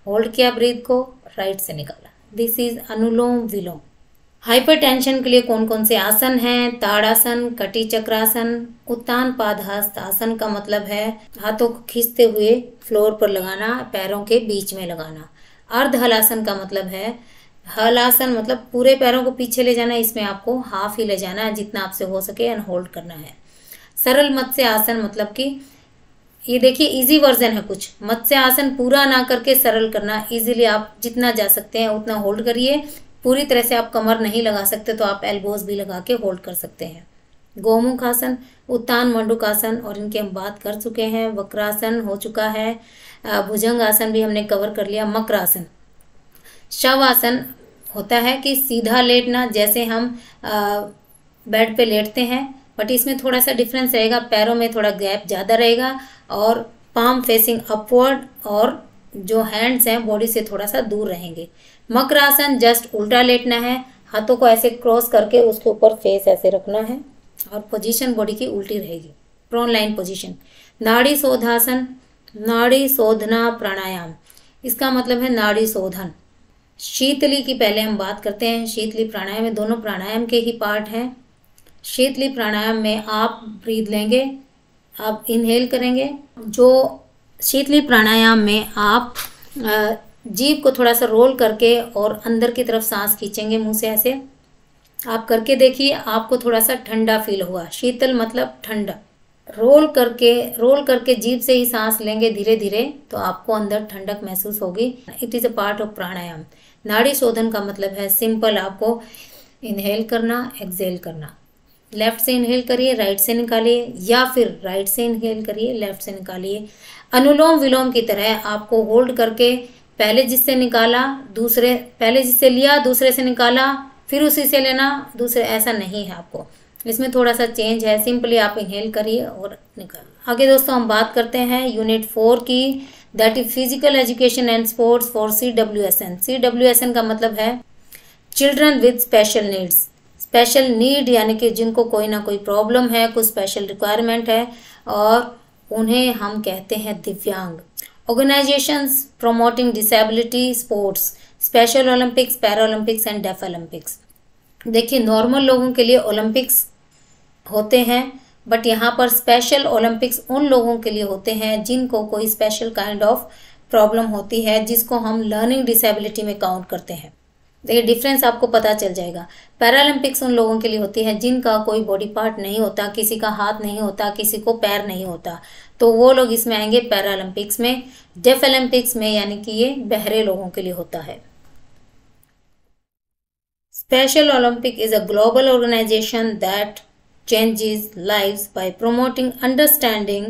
होल्ड किया ब्रीथ को, राइट से निकाला। This is anulom vilom. Hypertension के लिए कौन कौन से आसन हैं? ताड़ासन, कटी चक्रासन, उत्तान पादहस्त आसन का मतलब है हाथों को खींचते हुए फ्लोर पर लगाना, पैरों के बीच में लगाना। अर्ध हलासन का मतलब है, हलासन मतलब पूरे पैरों को पीछे ले जाना, इसमें आपको हाफ ही ले जाना है, जितना आपसे हो सके एंड होल्ड करना है। सरल मत्स्य आसन मतलब कि ये देखिए इजी वर्जन है कुछ। मत्स्य आसन पूरा ना करके सरल करना, इजीली आप जितना जा सकते हैं उतना होल्ड करिए। पूरी तरह से आप कमर नहीं लगा सकते तो आप एल्बोज भी लगा के होल्ड कर सकते हैं। गोमुख आसन, उत्तान मंडूक आसन और इनकी हम बात कर चुके हैं। वक्रासन हो चुका है, भुजंग आसन भी हमने कवर कर लिया। मकरासन, शव आसन होता है कि सीधा लेटना, जैसे हम बेड पे लेटते हैं, बट इसमें थोड़ा सा डिफरेंस रहेगा, पैरों में थोड़ा गैप ज़्यादा रहेगा और पाम फेसिंग अपवर्ड और जो हैंड्स हैं बॉडी से थोड़ा सा दूर रहेंगे। मकरासन जस्ट उल्टा लेटना है, हाथों को ऐसे क्रॉस करके उसके ऊपर फेस ऐसे रखना है और पोजीशन बॉडी की उल्टी रहेगी, प्रोन लाइन पोजीशन। नाड़ी शोधासन, नाड़ी शोधना प्राणायाम, इसका मतलब है नाड़ी शोधन। शीतली की पहले हम बात करते हैं। शीतली प्राणायाम में दोनों प्राणायाम के ही पार्ट हैं। शीतली प्राणायाम में आप ब्रीथ लेंगे, आप इनहेल करेंगे। जो शीतली प्राणायाम में आप जीभ को थोड़ा सा रोल करके और अंदर की तरफ सांस खींचेंगे मुंह से ऐसे। आप करके देखिए, आपको थोड़ा सा ठंडा फील हुआ। शीतल मतलब ठंडा। रोल करके जीभ से ही सांस लेंगे धीरे धीरे तो आपको अंदर ठंडक महसूस होगी। It is a part of pranayama. Nadi shodhan का मतलब है सिंपल, आपको इनहेल करना, एक्सहेल करना। लेफ्ट से इनहेल करिए, राइट से निकालिए, या फिर राइट से इनहेल करिए, लेफ्ट से निकालिए। अनुलोम विलोम की तरह आपको होल्ड करके पहले जिससे निकाला दूसरे, पहले जिससे लिया दूसरे से निकाला, फिर उसी से लेना दूसरे, ऐसा नहीं है आपको। इसमें थोड़ा सा चेंज है। सिंपली आप इनहेल करिए और निकालिए। आगे दोस्तों हम बात करते हैं यूनिट 4 की, that is physical education and sports for CWSN। CWSN का मतलब है children with special needs. Special need यानी कि जिनको कोई ना कोई प्रॉब्लम है, कुछ स्पेशल रिक्वायरमेंट है, और उन्हें हम कहते हैं दिव्यांग। Organisations promoting disability sports, Special Olympics, Para Olympics and Deaf Olympics. देखिए नॉर्मल लोगों के लिए ओलंपिक्स होते हैं, बट यहाँ पर स्पेशल ओलंपिक्स उन लोगों के लिए होते हैं जिनको कोई स्पेशल काइंड ऑफ प्रॉब्लम होती है, जिसको हम लर्निंग डिसेबिलिटी में काउंट करते हैं। देखिए डिफरेंस आपको पता चल जाएगा। पैरालंपिक्स उन लोगों के लिए होती है जिनका कोई बॉडी पार्ट नहीं होता, किसी का हाथ नहीं होता, किसी को पैर नहीं होता, तो वो लोग इसमें आएंगे पैरालंपिक्स में। डेफ ओलंपिक्स में यानी कि ये बहरे लोगों के लिए होता है। Special Olympic is a global organization that changes lives by promoting understanding,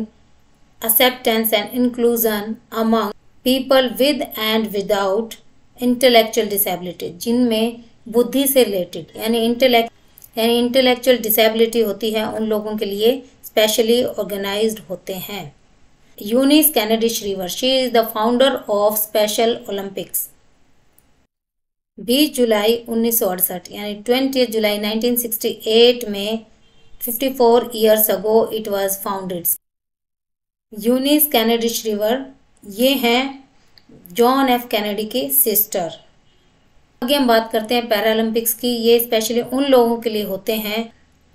acceptance and inclusion among people with and without intellectual disability, जिनमें बुद्धि से रिलेटेड यानी इंटेलेक्चुअल डिसेबिलिटी होती है, उन लोगों के लिए स्पेशली ऑर्गेनाइज्ड होते हैं। Eunice Kennedy Shriver, she is the founder of Special Olympics. 20 जुलाई 1968 यानी 20 जुलाई 1968 में 54 years ago it was founded. Eunice Kennedy Shriver ये हैं जॉन एफ कैनेडी की सिस्टर। आगे हम बात करते हैं पैरालंपिक्स की। ये स्पेशली उन लोगों के लिए होते हैं।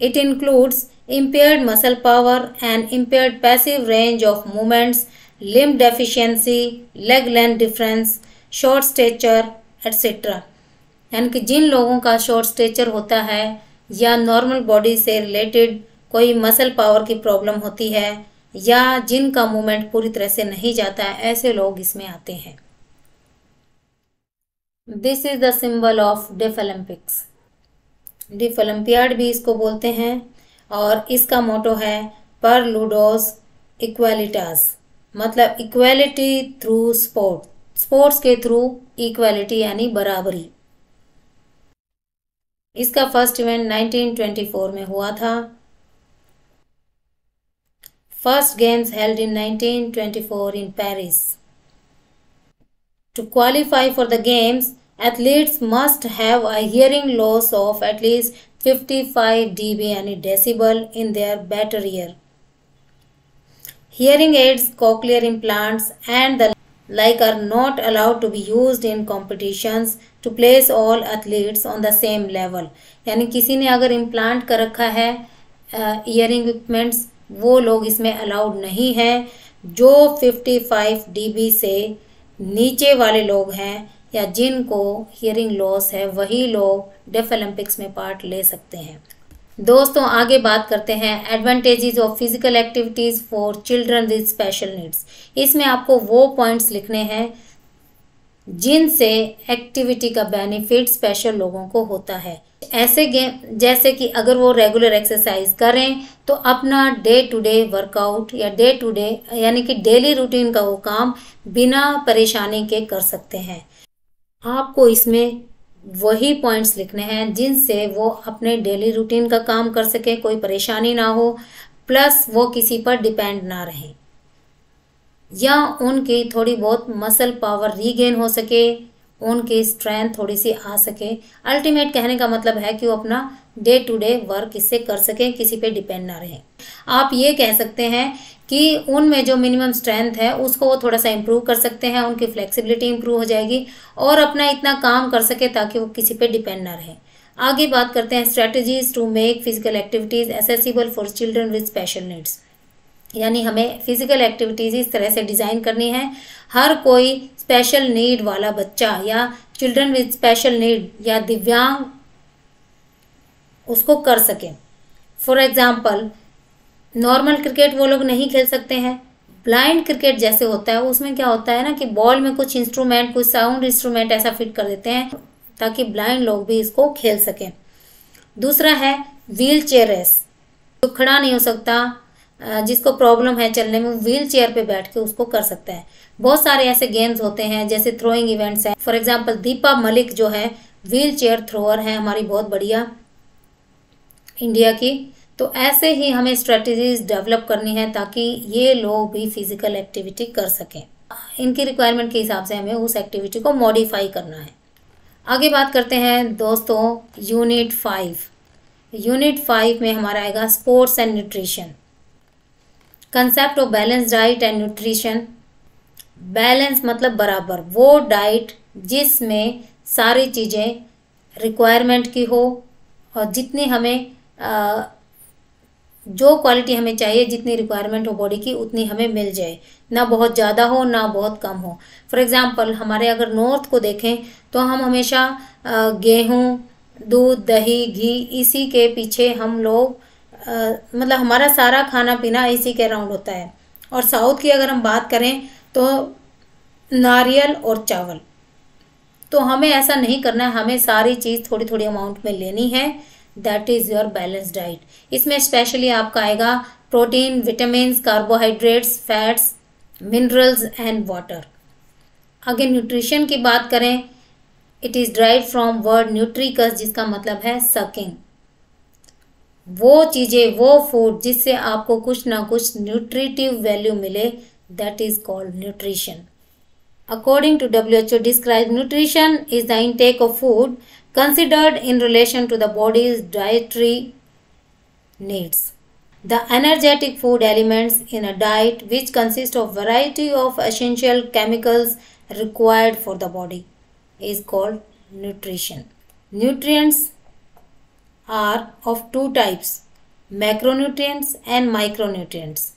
It includes impaired muscle power and impaired passive range of movements, limb deficiency, leg length difference, short stature etcetera. यानी कि जिन लोगों का शॉर्ट स्टेचर होता है या नॉर्मल बॉडी से रिलेटेड कोई मसल पावर की प्रॉब्लम होती है या जिनका मूवमेंट पूरी तरह से नहीं जाता है, ऐसे लोग इसमें आते हैं। This is the symbol of Deaf Olympics. Deaf Olympiad भी इसको बोलते हैं और इसका मोटो है पर लूडोस इक्वालिटास, मतलब इक्वालिटी थ्रू स्पोर्ट, स्पोर्ट्स के थ्रू इक्वालिटी यानी बराबरी। इसका फर्स्ट इवेंट 1924 में हुआ था। First games held in 1924 in Paris. To qualify for the games, athletes must have a hearing loss of at least 55 dB यानी decibel in their better ear. Hearing aids, cochlear implants and the like are not allowed to be used in competitions to place all athletes on the same level। यानी किसी ने अगर इम्प्लांट कर रखा है ईयरिंग इक्विपमेंट्स, वो लोग इसमें अलाउड नहीं हैं। जो 55 dB से नीचे वाले लोग हैं या जिनको हियरिंग लॉस है, वही लोग डेफ ओलंपिक्स में पार्ट ले सकते हैं। दोस्तों आगे बात करते हैं advantages of physical activities for children with special needs. इसमें आपको वो पॉइंट्स लिखने हैं जिनसे एक्टिविटी का बेनिफिट स्पेशल लोगों को होता है। ऐसे गेम जैसे कि अगर वो रेगुलर एक्सरसाइज करें तो अपना डे टू डे वर्कआउट या डे टू डे यानी कि डेली रूटीन का वो काम बिना परेशानी के कर सकते हैं। आपको इसमें वही पॉइंट्स लिखने हैं जिनसे वो अपने डेली रूटीन का काम कर सके, कोई परेशानी ना हो, प्लस वो किसी पर डिपेंड ना रहे, या उनकी थोड़ी बहुत मसल पावर रीगेन हो सके, उनकी स्ट्रेंथ थोड़ी सी आ सके। अल्टीमेट कहने का मतलब है कि वो अपना डे टू डे वर्क इससे कर सकें, किसी पे डिपेंड ना रहें। आप ये कह सकते हैं कि उनमें जो मिनिमम स्ट्रेंथ है उसको वो थोड़ा सा इम्प्रूव कर सकते हैं, उनकी फ्लेक्सिबिलिटी इम्प्रूव हो जाएगी और अपना इतना काम कर सके ताकि वो किसी पे डिपेंड ना रहे। आगे बात करते हैं strategies to make physical activities accessible for children with special needs. यानी हमें फिजिकल एक्टिविटीज इस तरह से डिज़ाइन करनी है हर कोई स्पेशल नीड वाला बच्चा या चिल्ड्रन विद स्पेशल नीड या दिव्यांग उसको कर सके। फॉर एग्जाम्पल नॉर्मल क्रिकेट वो लोग नहीं खेल सकते हैं, ब्लाइंड क्रिकेट जैसे होता है उसमें क्या होता है ना कि बॉल में कुछ इंस्ट्रूमेंट, कुछ साउंड इंस्ट्रूमेंट ऐसा फिट कर देते हैं ताकि ब्लाइंड लोग भी इसको खेल सकें। दूसरा है व्हील चेयर रेस, जो खड़ा नहीं हो सकता, जिसको प्रॉब्लम है चलने में, व्हील चेयर पे बैठ के उसको कर सकता है। बहुत सारे ऐसे गेम्स होते हैं जैसे थ्रोइंग इवेंट्स हैं। फॉर एग्जांपल दीपा मलिक जो है व्हील चेयर थ्रोअर है हमारी, बहुत बढ़िया इंडिया की। तो ऐसे ही हमें स्ट्रेटजीज डेवलप करनी है ताकि ये लोग भी फिजिकल एक्टिविटी कर सकें। इनकी रिक्वायरमेंट के हिसाब से हमें उस एक्टिविटी को मॉडिफाई करना है। आगे बात करते हैं दोस्तों यूनिट 5। यूनिट 5 में हमारा आएगा sports and nutrition. Concept of balance diet and nutrition. Balance मतलब बराबर, वो डाइट जिसमें सारी चीज़ें रिक्वायरमेंट की हो और जितनी हमें जो क्वालिटी हमें चाहिए, जितनी रिक्वायरमेंट हो बॉडी की उतनी हमें मिल जाए, ना बहुत ज़्यादा हो ना बहुत कम हो। फॉर एग्जांपल हमारे अगर नॉर्थ को देखें तो हम हमेशा गेहूँ, दूध, दही, घी इसी के पीछे हम लोग मतलब हमारा सारा खाना पीना इसी के अराउंड होता है। और साउथ की अगर हम बात करें तो नारियल और चावल। तो हमें ऐसा नहीं करना है, हमें सारी चीज़ थोड़ी थोड़ी अमाउंट में लेनी है। That is your balance diet. इसमें स्पेशली आपका आएगा protein, vitamins, carbohydrates, fats, minerals and water. अगर न्यूट्रिशन की बात करें, it is drive from word nutricus जिसका मतलब है सकिंग। वो चीज़ें, वो फूड जिससे आपको कुछ ना कुछ न्यूट्रिटिव वैल्यू मिले, that is called nutrition. According to WHO describe nutrition is the intake of food considered in relation to the body's dietary needs. The energetic food elements in a diet which consist of variety of essential chemicals required for the body is called nutrition. Nutrients are of two types, macronutrients and micronutrients.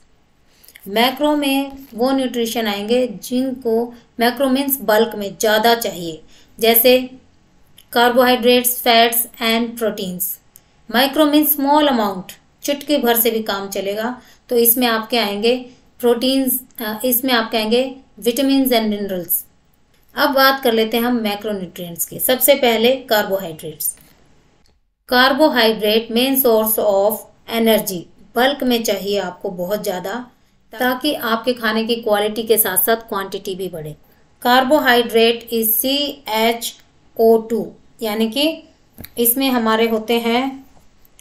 Macro में वो न्यूट्रिशन आएंगे जिनको, मैक्रो मीन्स बल्क में ज़्यादा चाहिए, जैसे carbohydrates, fats and proteins. Micro means small amount, चुटकी भर से भी काम चलेगा। तो इसमें आपके आएंगे प्रोटीन्स, इसमें आपके आएंगे विटामिन्स एंड मिनरल्स। अब बात कर लेते हैं हम मैक्रोन्यूट्रिएंट्स की। सबसे पहले carbohydrates. Carbohydrate main source of energy, bulk में चाहिए आपको बहुत ज़्यादा ताकि आपके खाने की क्वालिटी के साथ साथ क्वांटिटी भी बढ़े। कार्बोहाइड्रेट इज CHO2, यानी कि इसमें हमारे होते हैं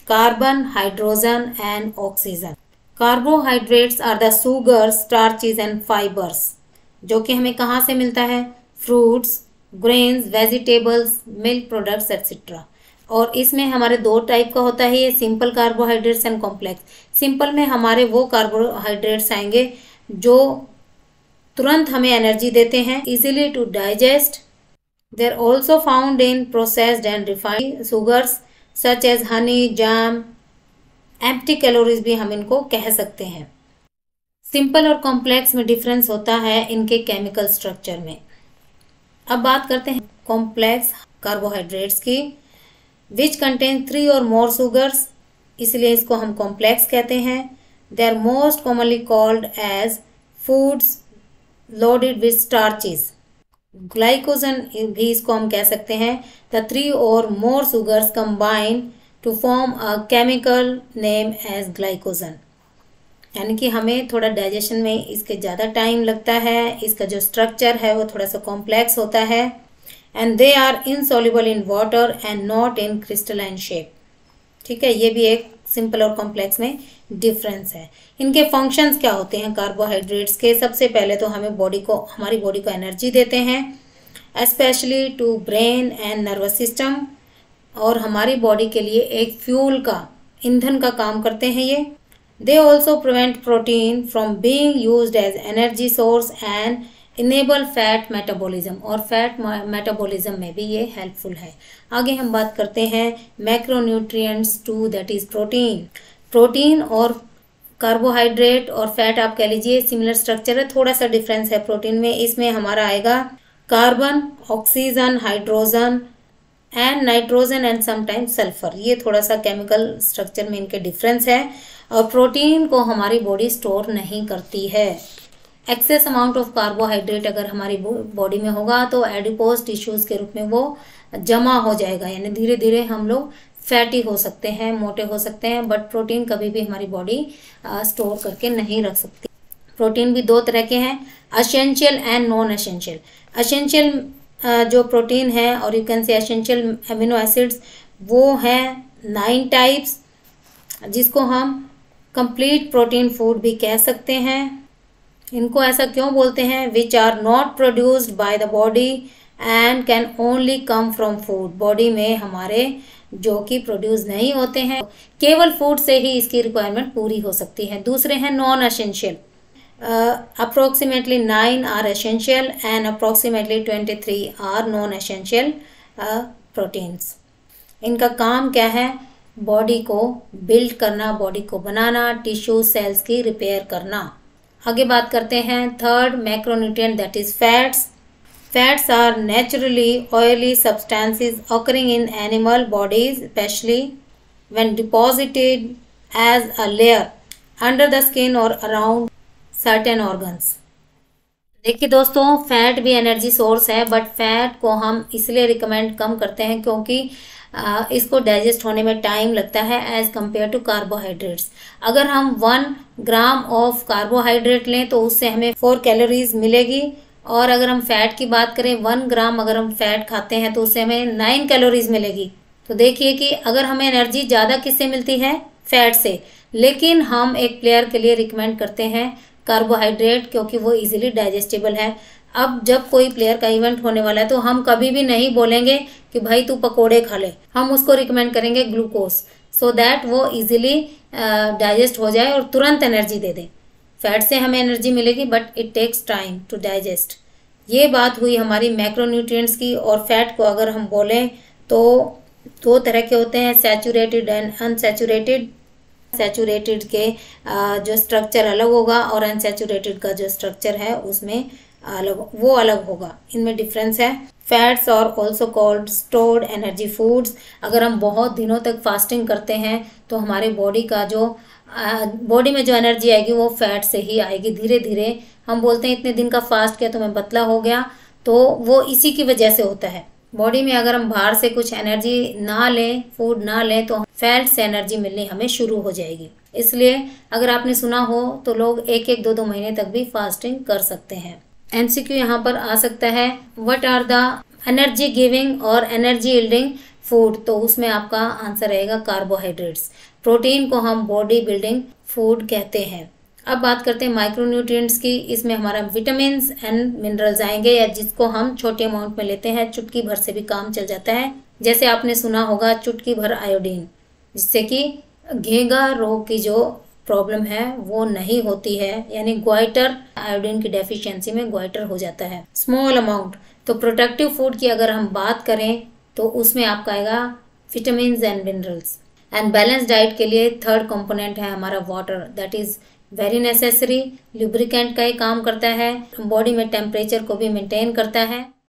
carbon, hydrogen and oxygen. Carbohydrates are the sugar, starches and fibres, जो कि हमें कहाँ से मिलता है? Fruits, grains, vegetables, milk products etcetera. और इसमें हमारे दो टाइप का होता है, ये simple carbohydrates and complex. Simple में हमारे वो कार्बोहाइड्रेट्स आएंगे जो तुरंत हमें एनर्जी देते हैं, easily to digest. They are also found in processed and refined sugars such as honey, jam, empty calories भी हम इनको कह सकते हैं। सिंपल और कॉम्प्लेक्स में डिफरेंस होता है इनके केमिकल स्ट्रक्चर में। अब बात करते हैं कॉम्प्लेक्स कार्बोहाइड्रेट्स की, विच कंटेन 3 और मोर सुगर्स, इसलिए इसको हम कॉम्प्लेक्स कहते हैं। They are most commonly called as foods loaded with starches. Glycogen भी इसको हम कह सकते हैं। द 3 और more sugars combine to form a chemical name as glycogen. यानी कि हमें थोड़ा डाइजेशन में इसके ज़्यादा टाइम लगता है, इसका जो स्ट्रक्चर है वो थोड़ा सा कॉम्प्लेक्स होता है। And they are insoluble in water and not in crystalline shape. ठीक है, ये भी एक सिंपल और कॉम्प्लेक्स में डिफरेंस है। इनके फंक्शंस क्या होते हैं कार्बोहाइड्रेट्स के? सबसे पहले तो हमें हमारी बॉडी को एनर्जी देते हैं specially to brain and nervous system, और हमारी बॉडी के लिए एक फ्यूल का, ईंधन का काम करते हैं ये। They also prevent protein from being used as energy source and enable fat metabolism, और फैट मेटाबॉलिज्म में भी ये हेल्पफुल है। आगे हम बात करते हैं macronutrients two, that is protein. Protein और कार्बोहाइड्रेट और फैट आप कह लीजिए सिमिलर स्ट्रक्चर है, थोड़ा सा डिफरेंस है प्रोटीन में। इसमें हमारा आएगा carbon, oxygen, hydrogen and nitrogen and sometimes sulphur. ये थोड़ा सा केमिकल स्ट्रक्चर में इनके डिफरेंस है। और प्रोटीन को हमारी बॉडी स्टोर नहीं करती है। एक्सेस अमाउंट ऑफ कार्बोहाइड्रेट अगर हमारी बॉडी में होगा तो एडिपोज टिश्यूज के रूप में वो जमा हो जाएगा, यानी धीरे धीरे हम लोग फैटी हो सकते हैं, मोटे हो सकते हैं, बट प्रोटीन कभी भी हमारी बॉडी स्टोर करके नहीं रख सकती। प्रोटीन भी दो तरह के हैं, essential and non essential. Essential जो प्रोटीन है, और यू कैन से एसेंशियल अमीनो एसिड्स, वो हैं 9 टाइप्स, जिसको हम कंप्लीट प्रोटीन फूड भी कह सकते हैं। इनको ऐसा क्यों बोलते हैं? Which are not produced by the body and can only come from food. Body में हमारे जो कि प्रोड्यूस नहीं होते हैं, केवल फूड से ही इसकी रिक्वायरमेंट पूरी हो सकती है। दूसरे हैं non essential. Approximately 9 are essential and approximately 23 are non essential proteins. इनका काम क्या है? बॉडी को बिल्ड करना, बॉडी को बनाना, टिश्यू सेल्स की रिपेयर करना। आगे बात करते हैं third macronutrient, that is fats. Fats are naturally oily substances occurring in animal bodies, especially when deposited as a layer under the skin or around certain organs. देखिए दोस्तों, फैट भी एनर्जी सोर्स है, बट फैट को हम इसलिए रिकमेंड कम करते हैं क्योंकि इसको डाइजेस्ट होने में टाइम लगता है एज कम्पेयर टू कार्बोहाइड्रेट्स। अगर हम 1 ग्राम ऑफ कार्बोहाइड्रेट लें तो उससे हमें 4 कैलोरीज मिलेगी, और अगर हम फैट की बात करें 1 ग्राम अगर हम फैट खाते हैं तो उससे हमें 9 कैलोरीज मिलेगी। तो देखिए कि अगर हमें एनर्जी ज़्यादा किससे मिलती है? फैट से। लेकिन हम एक प्लेयर के लिए रिकमेंड करते हैं कार्बोहाइड्रेट, क्योंकि वो इजीली डाइजेस्टेबल है। अब जब कोई प्लेयर का इवेंट होने वाला है तो हम कभी भी नहीं बोलेंगे कि भाई तू पकोड़े खा ले, हम उसको रिकमेंड करेंगे ग्लूकोज, सो दैट वो इजीली डाइजेस्ट हो जाए और तुरंत एनर्जी दे दे। फैट से हमें एनर्जी मिलेगी but it takes time to digest. ये बात हुई हमारी मैक्रोन्यूट्रिएंट्स की। और फैट को अगर हम बोलें तो 2 तरह के होते हैं, सैचुरेटेड एंड अनसैचुरेटेड। सैचुरेटेड के जो स्ट्रक्चर अलग होगा और अनसैचुरेटेड का जो स्ट्रक्चर है उसमें अलग होगा। इनमें डिफरेंस है। फैट्स और also called stored energy foods. अगर हम बहुत दिनों तक फास्टिंग करते हैं तो हमारे बॉडी में जो एनर्जी आएगी वो फैट से ही आएगी धीरे धीरे। हम बोलते हैं इतने दिन का फास्ट किया तो मैं पतला हो गया, तो वो इसी की वजह से होता है। बॉडी में अगर हम बाहर से कुछ एनर्जी ना लें, फूड ना लें, तो फैट से एनर्जी मिलनी हमें शुरू हो जाएगी। इसलिए अगर आपने सुना हो तो लोग 1-1, 2-2 महीने तक भी फास्टिंग कर सकते हैं। एमसीक्यू यहाँ पर आ सकता है, what are the energy giving और एनर्जी यील्डिंग फूड? तो उसमें आपका आंसर रहेगा कार्बोहाइड्रेट्स। प्रोटीन को हम बॉडी बिल्डिंग फूड कहते हैं। अब बात करते हैं माइक्रोन्यूट्रिएंट्स की। इसमें हमारा विटामिन एंड मिनरल्स आएंगे, या जिसको हम छोटे अमाउंट में लेते हैं, चुटकी भर से भी काम चल जाता है। जैसे आपने सुना होगा चुटकी भर आयोडीन, जिससे कि घेंघा रोग की जो प्रॉब्लम है वो नहीं होती है, यानी ग्वाइटर, आयोडीन की डेफिशिएंसी में ग्वाइटर हो जाता है। Small amount. तो प्रोटेक्टिव फूड की अगर हम बात करें तो उसमें आपका आएगा vitamin and minerals. And balance diet के लिए थर्ड कंपोनेंट है हमारा water, that is very necessary. Lubricant का ही काम करता है, बॉडी में टेम्परेचर को भी मेंटेन करता है।